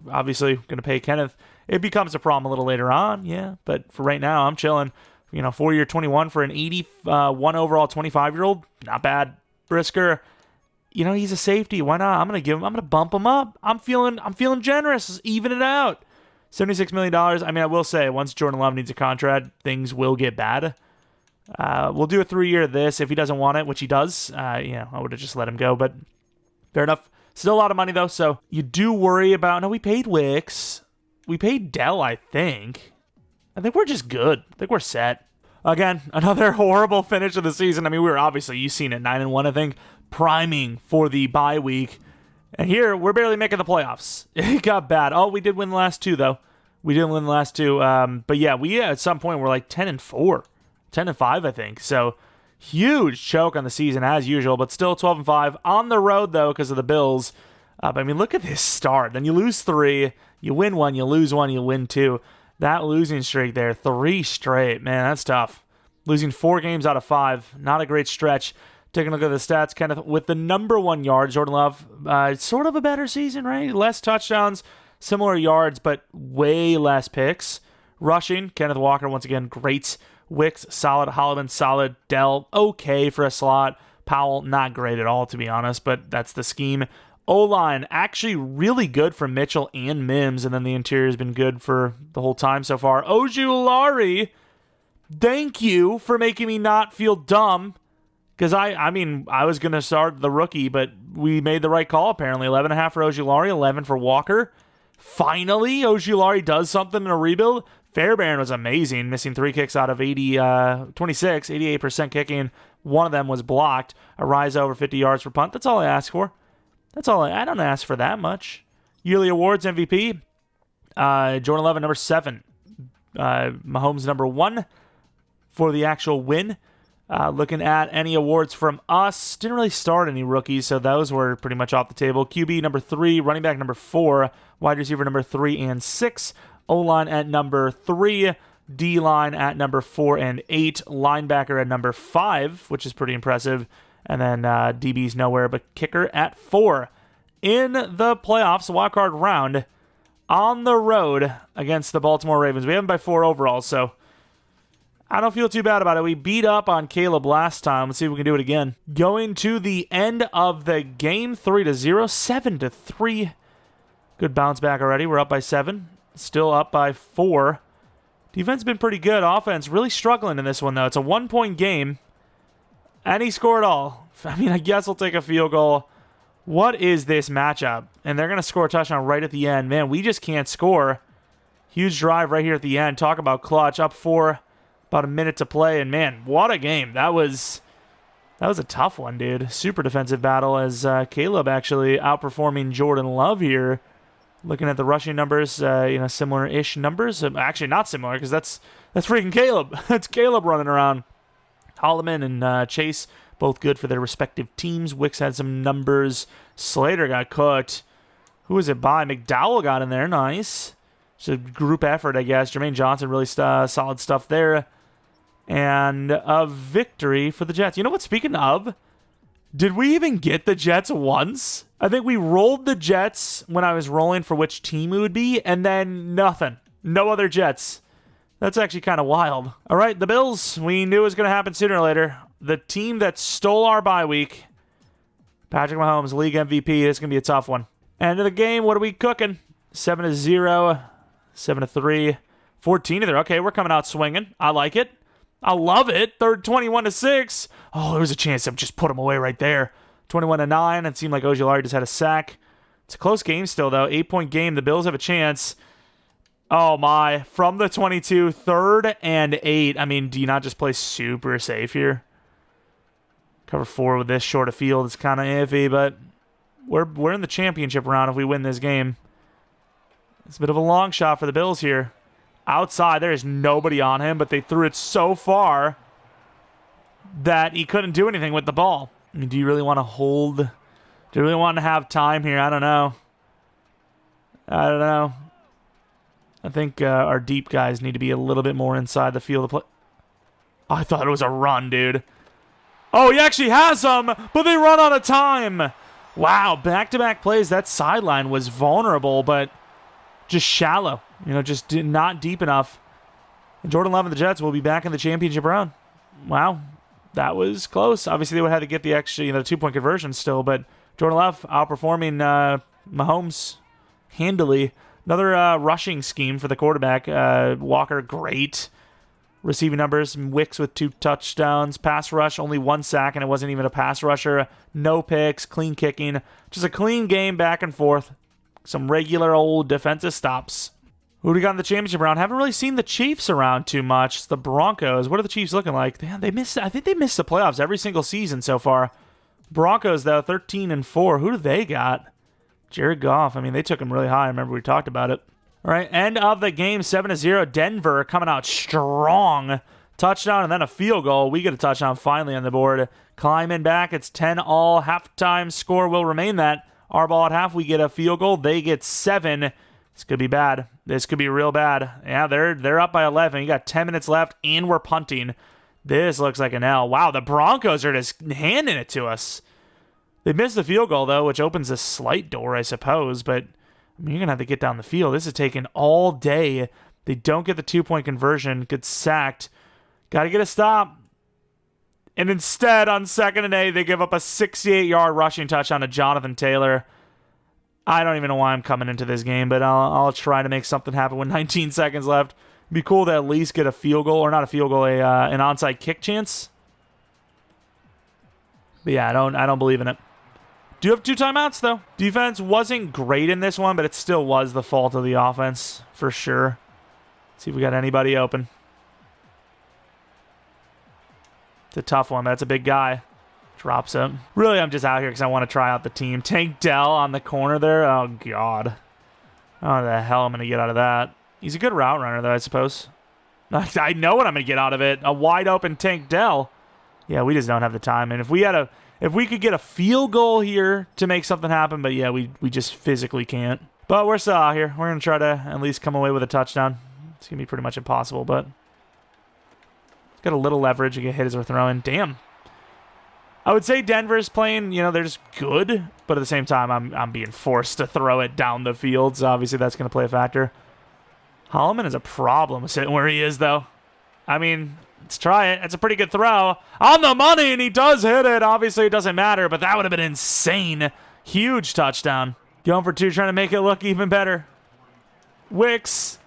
obviously going to pay Kenneth. It becomes a problem a little later on, yeah. But for right now, I'm chilling. 4-year 21 for an 81 overall 25-year-old, not bad. Brisker, he's a safety. Why not? I'm gonna bump him up. I'm feeling generous. Even it out. $76 million. I will say, once Jordan Love needs a contract, things will get bad. We'll do a 3-year of this if he doesn't want it, which he does. I would have just let him go, but fair enough. Still a lot of money, though, so you do worry about... No, we paid Wicks. We paid Dell, I think. I think we're just good. I think we're set. Again, another horrible finish of the season. We were obviously, you've seen it, 9-1, I think, priming for the bye week. And here, we're barely making the playoffs. It got bad. Oh, we did win the last 2, though. We didn't win the last 2. But yeah, we at some point were like 10-4. 10-5, I think. So, huge choke on the season, as usual. But still 12-5. On the road, though, because of the Bills. But look at this start. Then you lose 3. You win 1, you lose 1, you win 2. That losing streak there, 3 straight. Man, that's tough. Losing 4 games out of 5. Not a great stretch. Taking a look at the stats, Kenneth, with the number 1 yards, Jordan Love, sort of a better season, right? Less touchdowns, similar yards, but way less picks. Rushing, Kenneth Walker, once again, great. Wicks, solid. Holloman, solid. Dell, okay for a slot. Powell, not great at all, to be honest, but that's the scheme. O-line, actually really good for Mitchell and Mims, and then the interior has been good for the whole time so far. Ojulari, thank you for making me not feel dumb, because I was going to start the rookie, but we made the right call, apparently. 11.5 for Ojulari, 11 for Walker. Finally, Ojulari does something in a rebuild. Fairbairn was amazing, missing 3 kicks out of 26, 88% kicking. One of them was blocked. A rise over 50 yards for punt. That's all I ask for. That's all. I don't ask for that much. Yearly awards, MVP. Jordan Love, number 7. Mahomes, number 1 for the actual win. Looking at any awards from us, didn't really start any rookies, so those were pretty much off the table. QB, number 3. Running back, number 4. Wide receiver, number 3 and 6. O-line at number 3. D-line at number 4 and 8. Linebacker at number 5, which is pretty impressive. And then DB's nowhere, but kicker at 4. In the playoffs, wildcard round, on the road against the Baltimore Ravens. We have them by 4 overall, so I don't feel too bad about it. We beat up on Caleb last time. Let's see if we can do it again. Going to the end of the game, 3-0, 7-3. Good bounce back already. We're up by 7. Still up by 4. Defense been pretty good. Offense really struggling in this one, though. It's a 1-point game. And he scored all. I mean, I guess we'll take a field goal. What is this matchup? And they're going to score a touchdown right at the end. Man, we just can't score. Huge drive right here at the end. Talk about clutch. Up 4, about a minute to play. And, man, what a game. That was a tough one, dude. Super defensive battle as Caleb actually outperforming Jordan Love here. Looking at the rushing numbers, similar-ish numbers. Actually, not similar because that's freaking Caleb. That's Caleb running around. Holloman and Chase, both good for their respective teams. Wicks had some numbers. Slater got cooked. Who was it by? McDowell got in there. Nice. It's a group effort, I guess. Jermaine Johnson, really solid stuff there. And a victory for the Jets. You know what? Speaking of, did we even get the Jets once? I think we rolled the Jets when I was rolling for which team it would be, and then nothing. No other Jets. That's actually kind of wild. All right, the Bills, we knew it was going to happen sooner or later. The team that stole our bye week, Patrick Mahomes, league MVP. It's going to be a tough one. End of the game, what are we cooking? 7-0, 7-3, 14-0. Okay, we're coming out swinging. I like it. I love it. Third 21-6. Oh, there was a chance to just put him away right there. 21-9. It seemed like Ojulari just had a sack. It's a close game still, though. 8-point game. The Bills have a chance. Oh, my. From the 22, 3rd and 8. I mean, do you not just play super safe here? Cover 4 with this short of field is kind of iffy, but we're in the championship round if we win this game. It's a bit of a long shot for the Bills here. Outside, there is nobody on him, but they threw it so far that he couldn't do anything with the ball. I mean, do you really want to hold? Do you really want to have time here? I don't know. I think our deep guys need to be a little bit more inside the field of play. Oh, I thought it was a run, dude. Oh, he actually has them, but they run out of time. Wow, back-to-back plays. That sideline was vulnerable, but just shallow. Just not deep enough. And Jordan Love and the Jets will be back in the championship round. Wow, that was close. Obviously, they would have to get the extra, 2-point conversion still, but Jordan Love outperforming Mahomes handily. Another rushing scheme for the quarterback. Walker, great. Receiving numbers, Wicks with 2 touchdowns. Pass rush, only 1 sack, and it wasn't even a pass rusher. No picks, clean kicking. Just a clean game back and forth. Some regular old defensive stops. Who do we got in the championship round? Haven't really seen the Chiefs around too much. It's the Broncos. What are the Chiefs looking like? I think they missed the playoffs every single season so far. Broncos, though, 13-4. Who do they got? Jared Goff. I mean, they took him really high. I remember we talked about it. All right, end of the game, 7-0. Denver coming out strong. Touchdown and then a field goal. We get a touchdown finally on the board. Climbing back, it's 10-all. Halftime score will remain that. Our ball at half, we get a field goal. They get 7. This could be bad. This could be real bad. Yeah, they're up by 11. You got 10 minutes left, and we're punting. This looks like an L. Wow, the Broncos are just handing it to us. They missed the field goal, though, which opens a slight door, I suppose, but you're going to have to get down the field. This is taking all day. They don't get the 2-point conversion. Get sacked. Got to get a stop. And instead, on 2nd and 8, they give up a 68-yard rushing touchdown to Jonathan Taylor. I don't even know why I'm coming into this game, but I'll try to make something happen with 19 seconds left. It'd be cool to at least get a field goal, or not a field goal, an onside kick chance. But yeah, I don't believe in it. Do have 2 timeouts, though. Defense wasn't great in this one, but it still was the fault of the offense, for sure. Let's see if we got anybody open. It's a tough one. That's a big guy. Drops it. Really, I'm just out here because I want to try out the team. Tank Dell on the corner there. Oh, God. How the hell I'm going to get out of that? He's a good route runner, though, I suppose. I know what I'm going to get out of it. A wide-open Tank Dell. Yeah, we just don't have the time. And if we could get a field goal here to make something happen, but yeah, we just physically can't. But we're still out here. We're going to try to at least come away with a touchdown. It's going to be pretty much impossible, but it's got a little leverage. You get hit as we're throwing. Damn. I would say Denver's playing, they're just good, but at the same time, I'm being forced to throw it down the field, so obviously that's going to play a factor. Holloman is a problem sitting where he is, though. I mean, let's try it. It's a pretty good throw. On the money, and he does hit it. Obviously, it doesn't matter, but that would have been insane. Huge touchdown. Going for 2, trying to make it look even better. Wicks.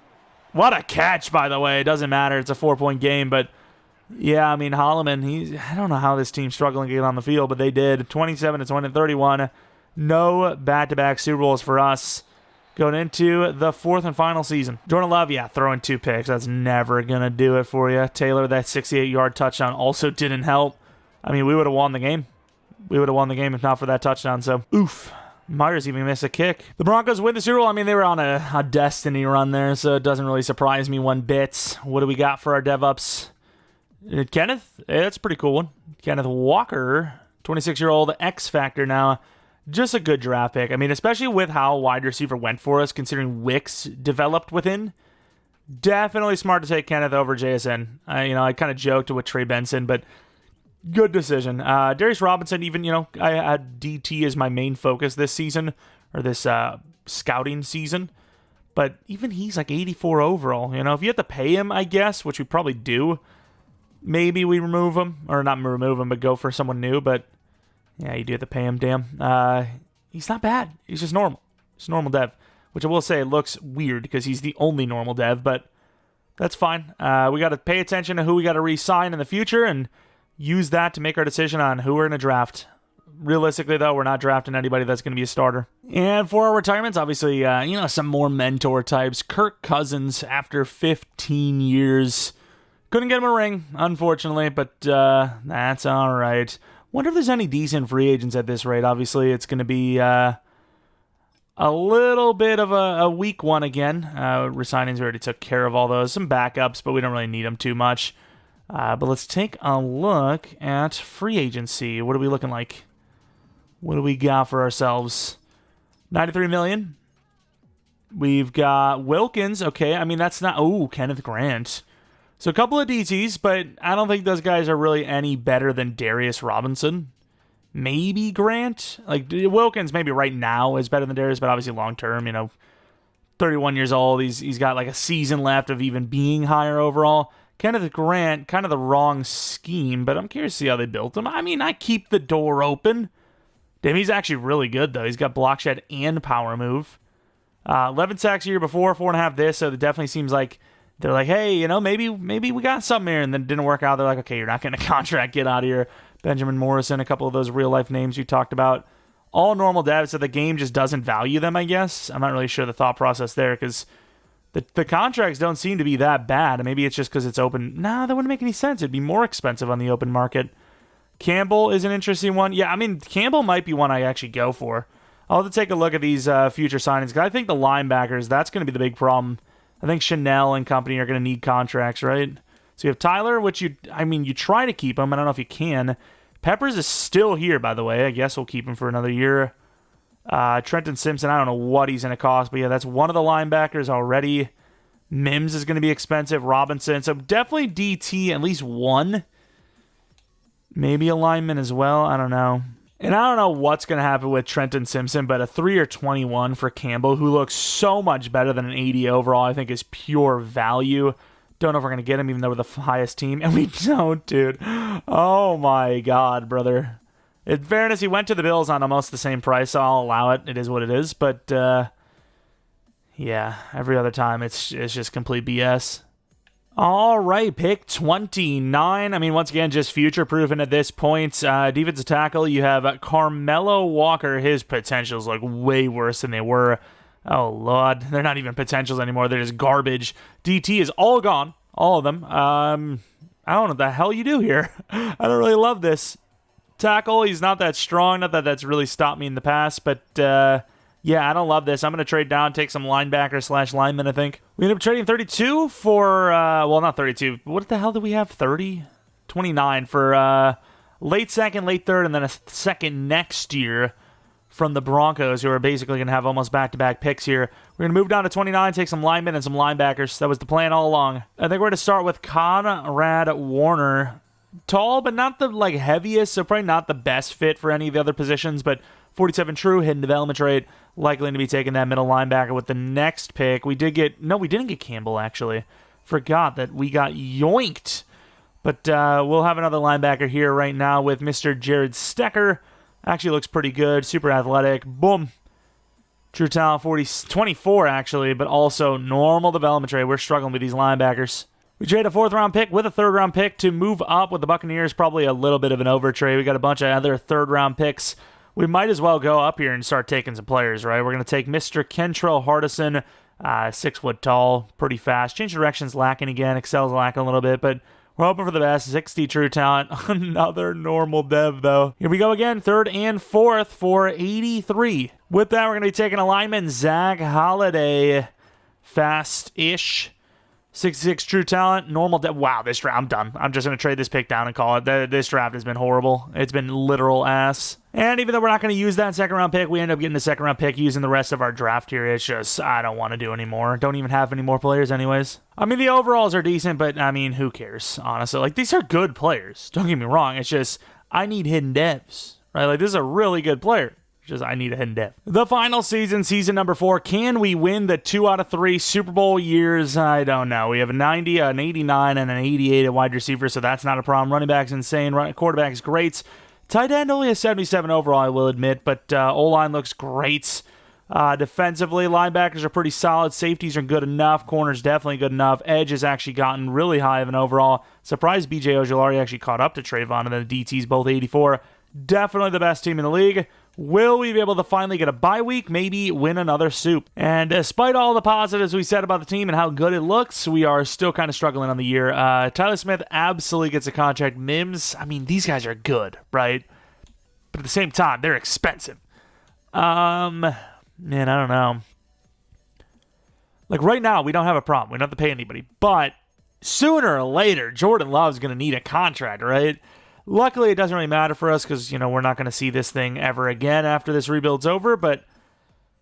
What a catch, by the way. It doesn't matter. It's a 4-point game, but yeah, I mean, Holloman, I don't know how this team's struggling to get on the field, but they did. 27-20-31. No back-to-back Super Bowls for us going into the 4th and final season. Jordan Love, yeah, throwing 2 picks. That's never going to do it for you. Taylor, that 68-yard touchdown also didn't help. I mean, we would have won the game. We would have won the game if not for that touchdown, so oof. Myers even missed a kick. The Broncos win the Super Bowl. I mean, they were on a destiny run there, so it doesn't really surprise me one bit. What do we got for our dev-ups? Kenneth? Yeah, that's a pretty cool one. Kenneth Walker, 26-year-old X Factor now. Just a good draft pick. I mean, especially with how wide receiver went for us, considering Wicks developed within. Definitely smart to take Kenneth over JSN. I kind of joked with Trey Benson, but good decision. Darius Robinson, even, I had DT as my main focus this season, or this scouting season. But even he's like 84 overall. If you have to pay him, I guess, which we probably do, maybe we remove him. Or not remove him, but go for someone new. But yeah, you do have to pay him, damn. He's not bad. He's just normal. He's a normal dev. Which I will say looks weird because he's the only normal dev, but that's fine. We got to pay attention to who we got to re-sign in the future and use that to make our decision on who we're going to draft. Realistically, though, we're not drafting anybody that's going to be a starter. And for our retirements, obviously, some more mentor types. Kirk Cousins, after 15 years. Couldn't get him a ring, unfortunately, but that's all right. Wonder if there's any decent free agents at this rate. Obviously, it's going to be a little bit of a weak one again. Resignings, we already took care of all those. Some backups, but we don't really need them too much. But let's take a look at free agency. What are we looking like? What do we got for ourselves? $93 million. We've got Wilkins. Okay, I mean, that's not... Oh, Kenneth Grant. So a couple of DTs, but I don't think those guys are really any better than Darius Robinson. Maybe Grant. Like, Wilkins maybe right now is better than Darius, but obviously long-term, 31 years old. He's got like a season left of even being higher overall. Kenneth Grant, kind of the wrong scheme, but I'm curious to see how they built him. I mean, I keep the door open. Damn, he's actually really good, though. He's got block shed and power move. 11 sacks a year before, 4.5 this, so it definitely seems like they're like, hey, maybe we got something here, and then it didn't work out. They're like, okay, you're not getting a contract. Get out of here. Benjamin Morrison, a couple of those real-life names you talked about. All normal devs, so the game just doesn't value them, I guess. I'm not really sure the thought process there, because the contracts don't seem to be that bad. Maybe it's just because it's open. Nah, that wouldn't make any sense. It'd be more expensive on the open market. Campbell is an interesting one. Yeah, I mean, Campbell might be one I actually go for. I'll have to take a look at these future signings, because I think the linebackers, that's going to be the big problem. I think Chanel and company are going to need contracts, right? So you have Tyler, which you try to keep him. I don't know if you can. Peppers is still here, by the way. I guess we'll keep him for another year. Trenton Simpson, I don't know what he's going to cost, but yeah, that's one of the linebackers already. Mims is going to be expensive. Robinson, so definitely DT, at least one. Maybe a lineman as well. I don't know. And I don't know what's going to happen with Trenton Simpson, but a 3 or 21 for Campbell, who looks so much better than an 80 overall, I think is pure value. Don't know if we're going to get him, even though we're the highest team. And we don't, dude. Oh my God, brother. In fairness, he went to the Bills on almost the same price, so I'll allow it. It is what it is. But, yeah, every other time it's just complete BS. All right, pick 29. I mean, once again, just future-proofing at this point. Defensive tackle, you have Carmelo Walker. His potentials look way worse than they were. Oh, Lord. They're not even potentials anymore. They're just garbage. DT is all gone. All of them. I don't know what the hell you do here. I don't really love this. Tackle, he's not that strong. Not that that's really stopped me in the past, but yeah, I don't love this. I'm going to trade down, take some linebacker / lineman, I think. We ended up trading 32 for, well, not 32. What the hell did we have? 30? 29 for late second, late third, and then a second next year from the Broncos, who are basically going to have almost back-to-back picks here. We're going to move down to 29, take some linemen and some linebackers. That was the plan all along. I think we're going to start with Conrad Warner. Tall, but not the heaviest, so probably not the best fit for any of the other positions, but 47 true, hidden development rate, likely to be taking that middle linebacker with the next pick. We didn't get Campbell, actually. Forgot that we got yoinked. But we'll have another linebacker here right now with Mr. Jared Stecker. Actually looks pretty good, super athletic. Boom. True talent 24 actually, but also normal development trade. We're struggling with these linebackers. We trade a 4th-round pick with a 3rd-round pick to move up with the Buccaneers. Probably a little bit of an overtrade. We got a bunch of other 3rd-round picks. We might as well go up here and start taking some players, right? We're going to take Mr. Kentrell Hardison, 6 foot tall, pretty fast. Change direction's lacking again. Excel's lacking a little bit, but we're hoping for the best. 60 true talent. Another normal dev, though. Here we go again. 3rd and 4th for 83. With that, we're going to be taking a lineman, Zach Holliday. Fast-ish. 66 true talent, normal depth. Wow, this draft, I'm done. I'm just going to trade this pick down and call it. This draft has been horrible. It's been literal ass. And even though we're not going to use that 2nd-round pick, we end up getting the 2nd-round pick using the rest of our draft here. It's just, I don't want to do anymore. Don't even have any more players anyways. I mean, the overalls are decent, but, I mean, who cares, honestly? Like, these are good players. Don't get me wrong. It's just, I need hidden devs, right? Like, this is a really good player. Just, I need a hidden dev. The final season, season number 4. Can we win the 2 out of 3 Super Bowl years? I don't know. We have a 90, an 89, and an 88 at wide receiver, so that's not a problem. Running back's insane. Quarterback's great. Tight end only a 77 overall, I will admit, but O-line looks great. Defensively, linebackers are pretty solid. Safeties are good enough. Corners definitely good enough. Edge has actually gotten really high of an overall. Surprised B.J. Ojulari actually caught up to Trayvon, and then the DT's both 84. Definitely the best team in the league. Will we be able to finally get a bye week? Maybe win another soup. And despite all the positives we said about the team and how good it looks, we are still kind of struggling on the year. Tyler Smith absolutely gets a contract. Mims, I mean, these guys are good, right? But at the same time, they're expensive. Man, I don't know. Like, right now, we don't have a problem. We don't have to pay anybody. But sooner or later, Jordan Love's going to need a contract, right? Luckily, it doesn't really matter for us because, we're not going to see this thing ever again after this rebuild's over. But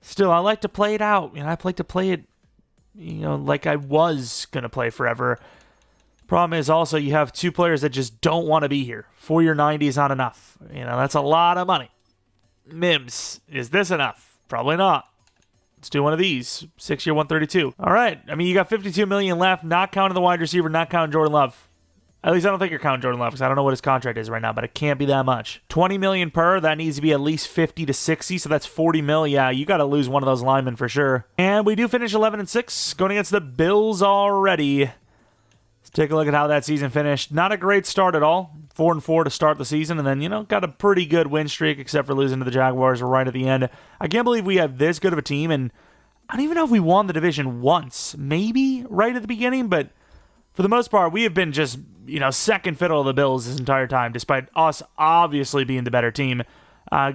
still, I like to play it out. I like to play it, like I was going to play forever. Problem is also you have 2 players that just don't want to be here. 4 year 90 is not enough. That's a lot of money. Mims, is this enough? Probably not. Let's do one of these. 6 year 132. All right. I mean, you got $52 million left, not counting the wide receiver, not counting Jordan Love. At least I don't think you're counting Jordan Love because I don't know what his contract is right now, but it can't be that much. $20 million per, that needs to be at least 50 to 60, so that's $40 million. Yeah, you got to lose one of those linemen for sure. And we do finish 11-6, going against the Bills already. Let's take a look at how that season finished. Not a great start at all. 4-4 to start the season, and then, got a pretty good win streak except for losing to the Jaguars right at the end. I can't believe we have this good of a team, and I don't even know if we won the division once. Maybe right at the beginning, but for the most part, we have been just, second fiddle of the Bills this entire time, despite us obviously being the better team.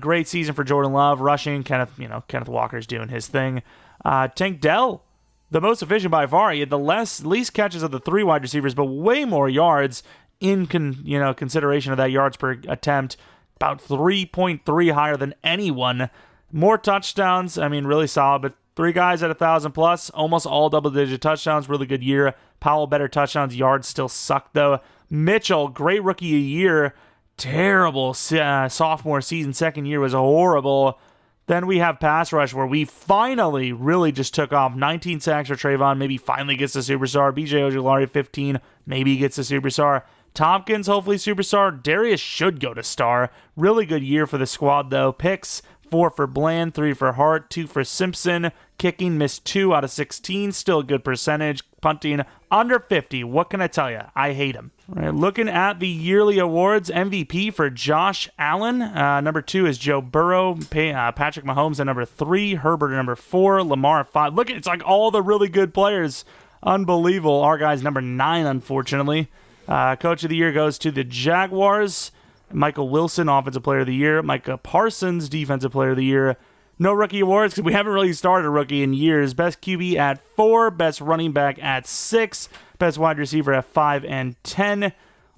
Great season for Jordan Love, rushing. Kenneth Walker's doing his thing. Tank Dell, the most efficient by far. He had the least catches of the 3 wide receivers, but way more yards in consideration of that yards per attempt. About 3.3 higher than anyone. More touchdowns. I mean, really solid, but 3 guys at 1,000 plus, almost all double-digit touchdowns. Really good year. Powell, better touchdowns. Yards still suck, though. Mitchell, great rookie of the year. Terrible sophomore season. Second year was horrible. Then we have pass rush, where we finally really just took off. 19 sacks for Trayvon. Maybe finally gets the superstar. B.J. Ojulari, 15. Maybe he gets the superstar. Tompkins, hopefully superstar. Darius should go to star. Really good year for the squad, though. Picks. 4 for Bland, 3 for Hart, 2 for Simpson. Kicking, missed 2 out of 16. Still a good percentage. Punting, under 50. What can I tell you? I hate him. All right, looking at the yearly awards, MVP for Josh Allen. Number 2 is Joe Burrow. Patrick Mahomes at number 3. Herbert at number 4. Lamar at 5. Look, it's like all the really good players. Unbelievable. Our guy's number 9, unfortunately. Coach of the year goes to the Jaguars. Michael Wilson, Offensive Player of the Year. Micah Parsons, Defensive Player of the Year. No rookie awards because we haven't really started a rookie in years. Best QB at 4. Best running back at 6. Best wide receiver at 5 and 10.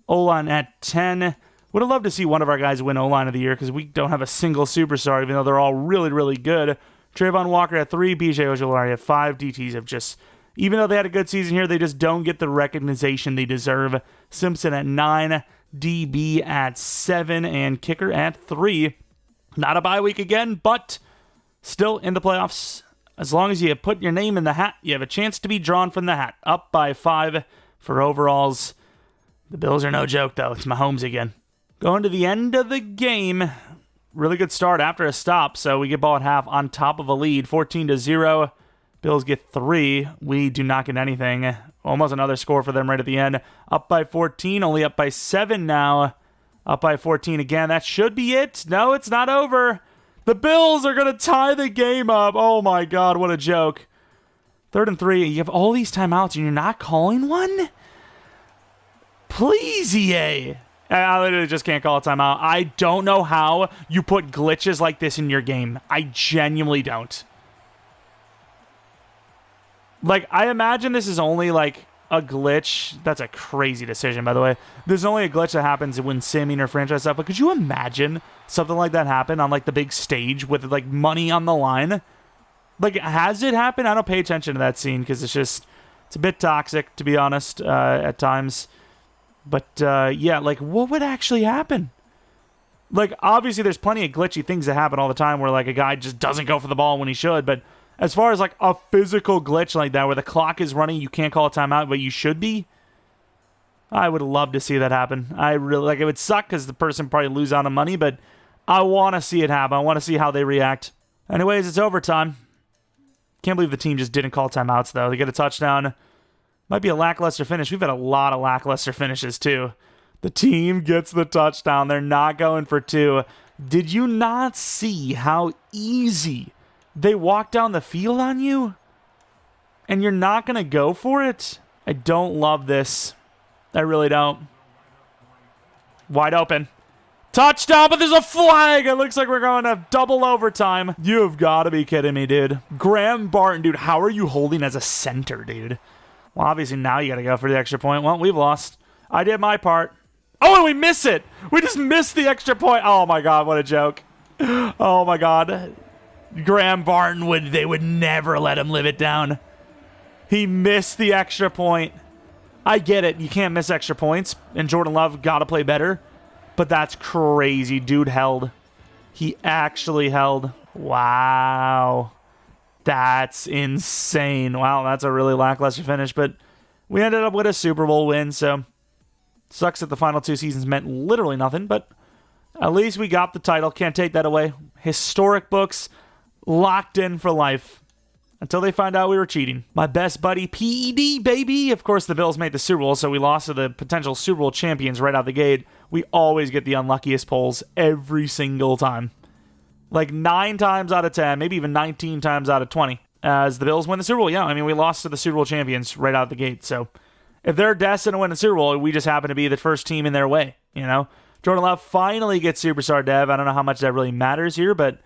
O-line at 10. Would have loved to see one of our guys win O-line of the year because we don't have a single superstar, even though they're all really, really good. Trayvon Walker at 3. B.J. Ojulari at 5. DTs have just, even though they had a good season here, they just don't get the recognition they deserve. Simpson at 9. DB at 7 and kicker at 3. Not a bye week again, but still in the playoffs. As long as you put your name in the hat, you have a chance to be drawn from the hat. Up by 5 for overalls. The Bills are no joke, though. It's Mahomes again. Going to the end of the game. really good start after a stop. So we get ball at half on top of a lead, 14-0. Bills get 3. We do not get anything. Almost another score for them right at the end. Up by 14, only up by 7 now. Up by 14 again. That should be it. No, it's not over. The Bills are going to tie the game up. Oh my God, what a joke. 3rd and 3. You have all these timeouts and you're not calling one? Please, EA. I literally just can't call a timeout. I don't know how you put glitches like this in your game. I genuinely don't. Like, I imagine this is only, like, a glitch. That's a crazy decision, by the way. There's only a glitch that happens when simming or franchise stuff. But could you imagine something like that happen on, like, the big stage with, like, money on the line? Like, has it happened? I don't pay attention to that scene because it's a bit toxic, to be honest, at times. But, yeah, like, what would actually happen? Like, obviously, there's plenty of glitchy things that happen all the time where, like, a guy just doesn't go for the ball when he should, but as far as, like, a physical glitch like that where the clock is running, you can't call a timeout, but you should be, I would love to see that happen. I really, like, it would suck because the person probably lose out on money, but I want to see it happen. I want to see how they react. Anyways, it's overtime. Can't believe the team just didn't call timeouts, though. They get a touchdown. Might be a lackluster finish. We've had a lot of lackluster finishes, too. The team gets the touchdown. They're not going for 2. Did you not see how easy they walk down the field on you? And you're not going to go for it? I don't love this. I really don't. Wide open. Touchdown, but there's a flag. It looks like we're going to double overtime. You have got to be kidding me, dude. Graham Barton, dude, how are you holding as a center, dude? Well, obviously now you got to go for the extra point. Well, we've lost. I did my part. Oh, and we miss it. We just missed the extra point. Oh, my God, what a joke. Oh, my God. Graham Barton, they would never let him live it down. He missed the extra point. I get it. You can't miss extra points, and Jordan Love got to play better. But that's crazy. Dude held. He actually held. Wow. That's insane. Wow, that's a really lackluster finish. But we ended up with a Super Bowl win, so sucks that the final 2 seasons meant literally nothing. But at least we got the title. Can't take that away. Historic books locked in for life. Until they find out we were cheating. My best buddy, PED, baby. Of course, the Bills made the Super Bowl, so we lost to the potential Super Bowl champions right out the gate. We always get the unluckiest polls every single time. Like 9 times out of 10, maybe even 19 times out of 20. As the Bills win the Super Bowl, yeah, I mean, we lost to the Super Bowl champions right out the gate. So if they're destined to win the Super Bowl, we just happen to be the first team in their way, you know? Jordan Love finally gets Superstar Dev. I don't know how much that really matters here, but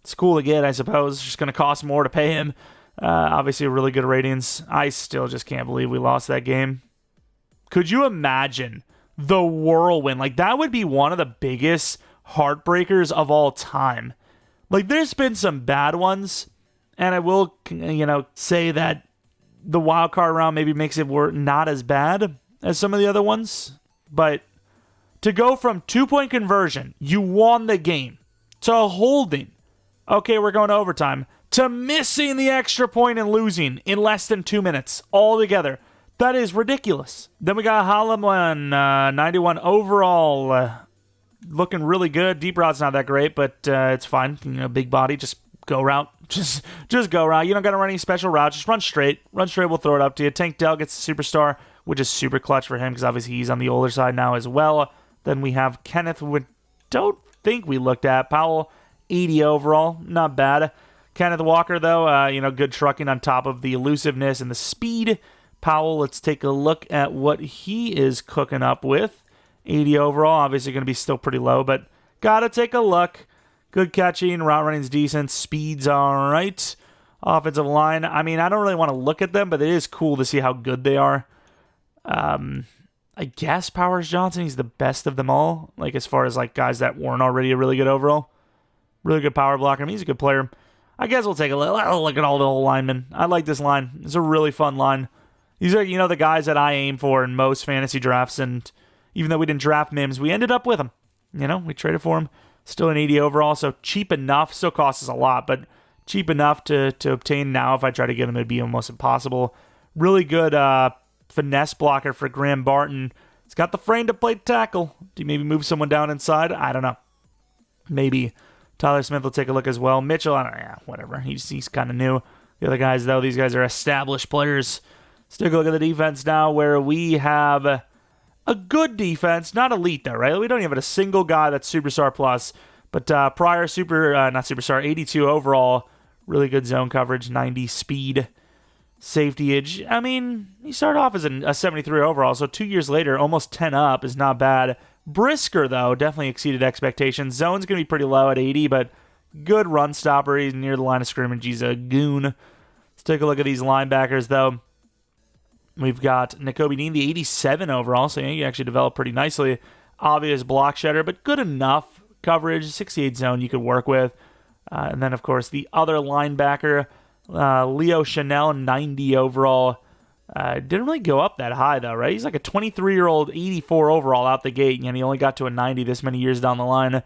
it's cool to get, I suppose. It's just going to cost more to pay him. Obviously, really good ratings. I still just can't believe we lost that game. Could you imagine the whirlwind? Like, that would be one of the biggest heartbreakers of all time. Like, there's been some bad ones, and I will, say that the wild card round maybe makes it not as bad as some of the other ones. But to go from 2-point conversion, you won the game, to holding, okay, we're going to overtime, to missing the extra point and losing in less than 2 minutes altogether. That is ridiculous. Then we got Holloman, 91 overall, looking really good. Deep route's not that great, but it's fine. Big body, just go route. Just go route. You don't got to run any special routes. Just run straight. Run straight, we'll throw it up to you. Tank Dell gets the Superstar, which is super clutch for him because obviously he's on the older side now as well. Then we have Kenneth, who don't think we looked at. Powell, 80 overall. Not bad. Kenneth Walker, though, good trucking on top of the elusiveness and the speed. Powell, let's take a look at what he is cooking up with. 80 overall, obviously going to be still pretty low, but got to take a look. Good catching, route running's decent, speed's all right. Offensive line, I mean, I don't really want to look at them, but it is cool to see how good they are. I guess Powers Johnson, he's the best of them all, like as far as like guys that weren't already a really good overall. Really good power blocker. I mean, he's a good player. I guess we'll take a look at all the whole linemen. I like this line. It's a really fun line. These are, the guys that I aim for in most fantasy drafts, and even though we didn't draft Mims, we ended up with them. We traded for him. Still an 80 overall, so cheap enough. Still costs us a lot, but cheap enough to obtain now. If I try to get him, it'd be almost impossible. Really good finesse blocker for Graham Barton. He's got the frame to play tackle. Do you maybe move someone down inside? I don't know. Maybe. Tyler Smith will take a look as well. Mitchell, whatever. He's kind of new. The other guys, though, these guys are established players. Let's take a look at the defense now, where we have a good defense. Not elite, though, right? We don't even have a single guy that's Superstar plus. But prior not Superstar, 82 overall. Really good zone coverage, 90 speed. Safety edge. I mean, he started off as a 73 overall, so 2 years later, almost 10 up is not bad. Brisker, though, definitely exceeded expectations. Zone's going to be pretty low at 80, but good run stopper. He's near the line of scrimmage. He's a goon. Let's take a look at these linebackers, though. We've got Nakobe Dean, the 87 overall, so he actually developed pretty nicely. Obvious block shedder, but good enough coverage. 68 zone you could work with. And then, of course, the other linebacker, Leo Chanel, 90 overall. Didn't really go up that high, though, right? He's like a 23-year-old, 84 overall out the gate, and he only got to a 90 this many years down the line.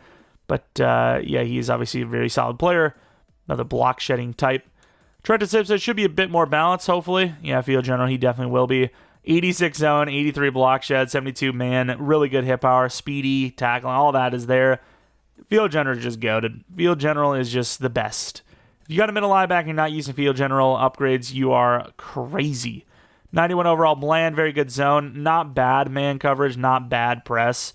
But, yeah, he's obviously a very solid player. Another block-shedding type. Trenton Simpson should be a bit more balanced, hopefully. Yeah, field general, he definitely will be. 86 zone, 83 block shed, 72 man, really good hit power, speedy, tackling, all that is there. Field general is just goated. Field general is just the best. If you got a middle linebacker and not using field general upgrades, you are crazy. 91 overall, bland, very good zone. Not bad man coverage, not bad press.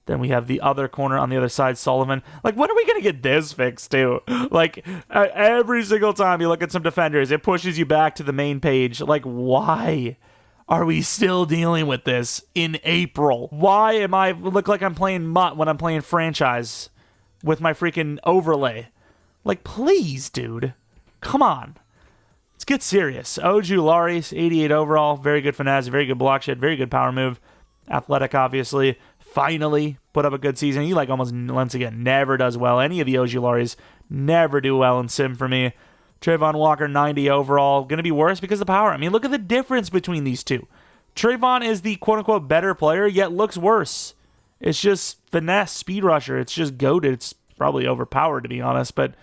Then we have the other corner on the other side, Sullivan. Like, when are we going to get this fixed, too? Like, every single time you look at some defenders, it pushes you back to the main page. Like, why are we still dealing with this in April? Why am I look like I'm playing MUT when I'm playing franchise with my freaking overlay? Like, please, dude. Come on. Let's get serious. Oju Laris, 88 overall. Very good finesse, very good block shed, very good power move. Athletic, obviously. Finally put up a good season. He, like, almost, once again, never does well. Any of the Oju Laris never do well in sim for me. Trayvon Walker, 90 overall. Going to be worse because of the power. I mean, look at the difference between these two. Trayvon is the quote-unquote better player, yet looks worse. It's just finesse, speed rusher. It's just goated. It's probably overpowered, to be honest. But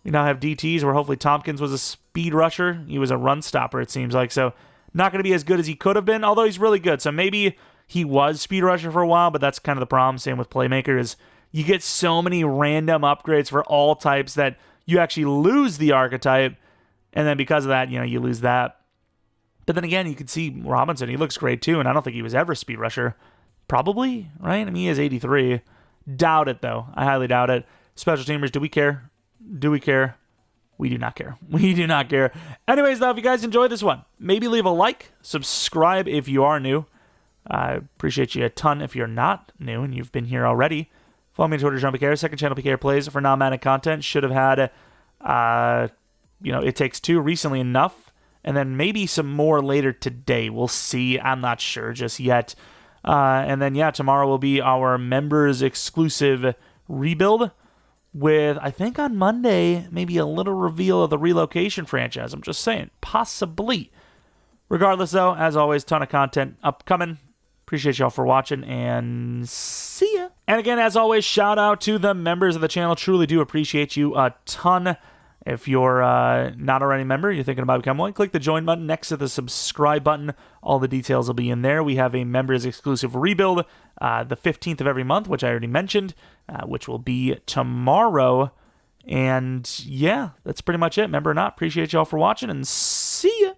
we now have DTs where hopefully Tompkins was a speed rusher. He was a run stopper, it seems like. So not going to be as good as he could have been, although he's really good. So maybe he was speed rusher for a while, but that's kind of the problem. Same with Playmaker is you get so many random upgrades for all types that you actually lose the archetype, and then because of that, you lose that. But then again, you can see Robinson. He looks great too, and I don't think he was ever speed rusher. Probably, right? I mean, he is 83. Doubt it, though. I highly doubt it. Special teamers, do we care? Do we care? We do not care. We do not care. Anyways, though, if you guys enjoyed this one, maybe leave a like, subscribe if you are new. I appreciate you a ton if you're not new and you've been here already. Follow me on Twitter, Jeromepkr. Second channel, PKR Plays for non-Madden content. Should have had, It Takes Two recently enough. And then maybe some more later today. We'll see. I'm not sure just yet. And then, tomorrow will be our members exclusive rebuild with, I think on Monday, maybe a little reveal of the relocation franchise. I'm just saying. Possibly. Regardless, though, as always, ton of content upcoming. Appreciate y'all for watching, and see ya. And again, as always, shout out to the members of the channel. Truly do appreciate you a ton. If you're not already a member, you're thinking about becoming one, click the join button next to the subscribe button. All the details will be in there. We have a members exclusive rebuild the 15th of every month, which I already mentioned, which will be tomorrow. And yeah, that's pretty much it. Member or not, appreciate y'all for watching, and see ya.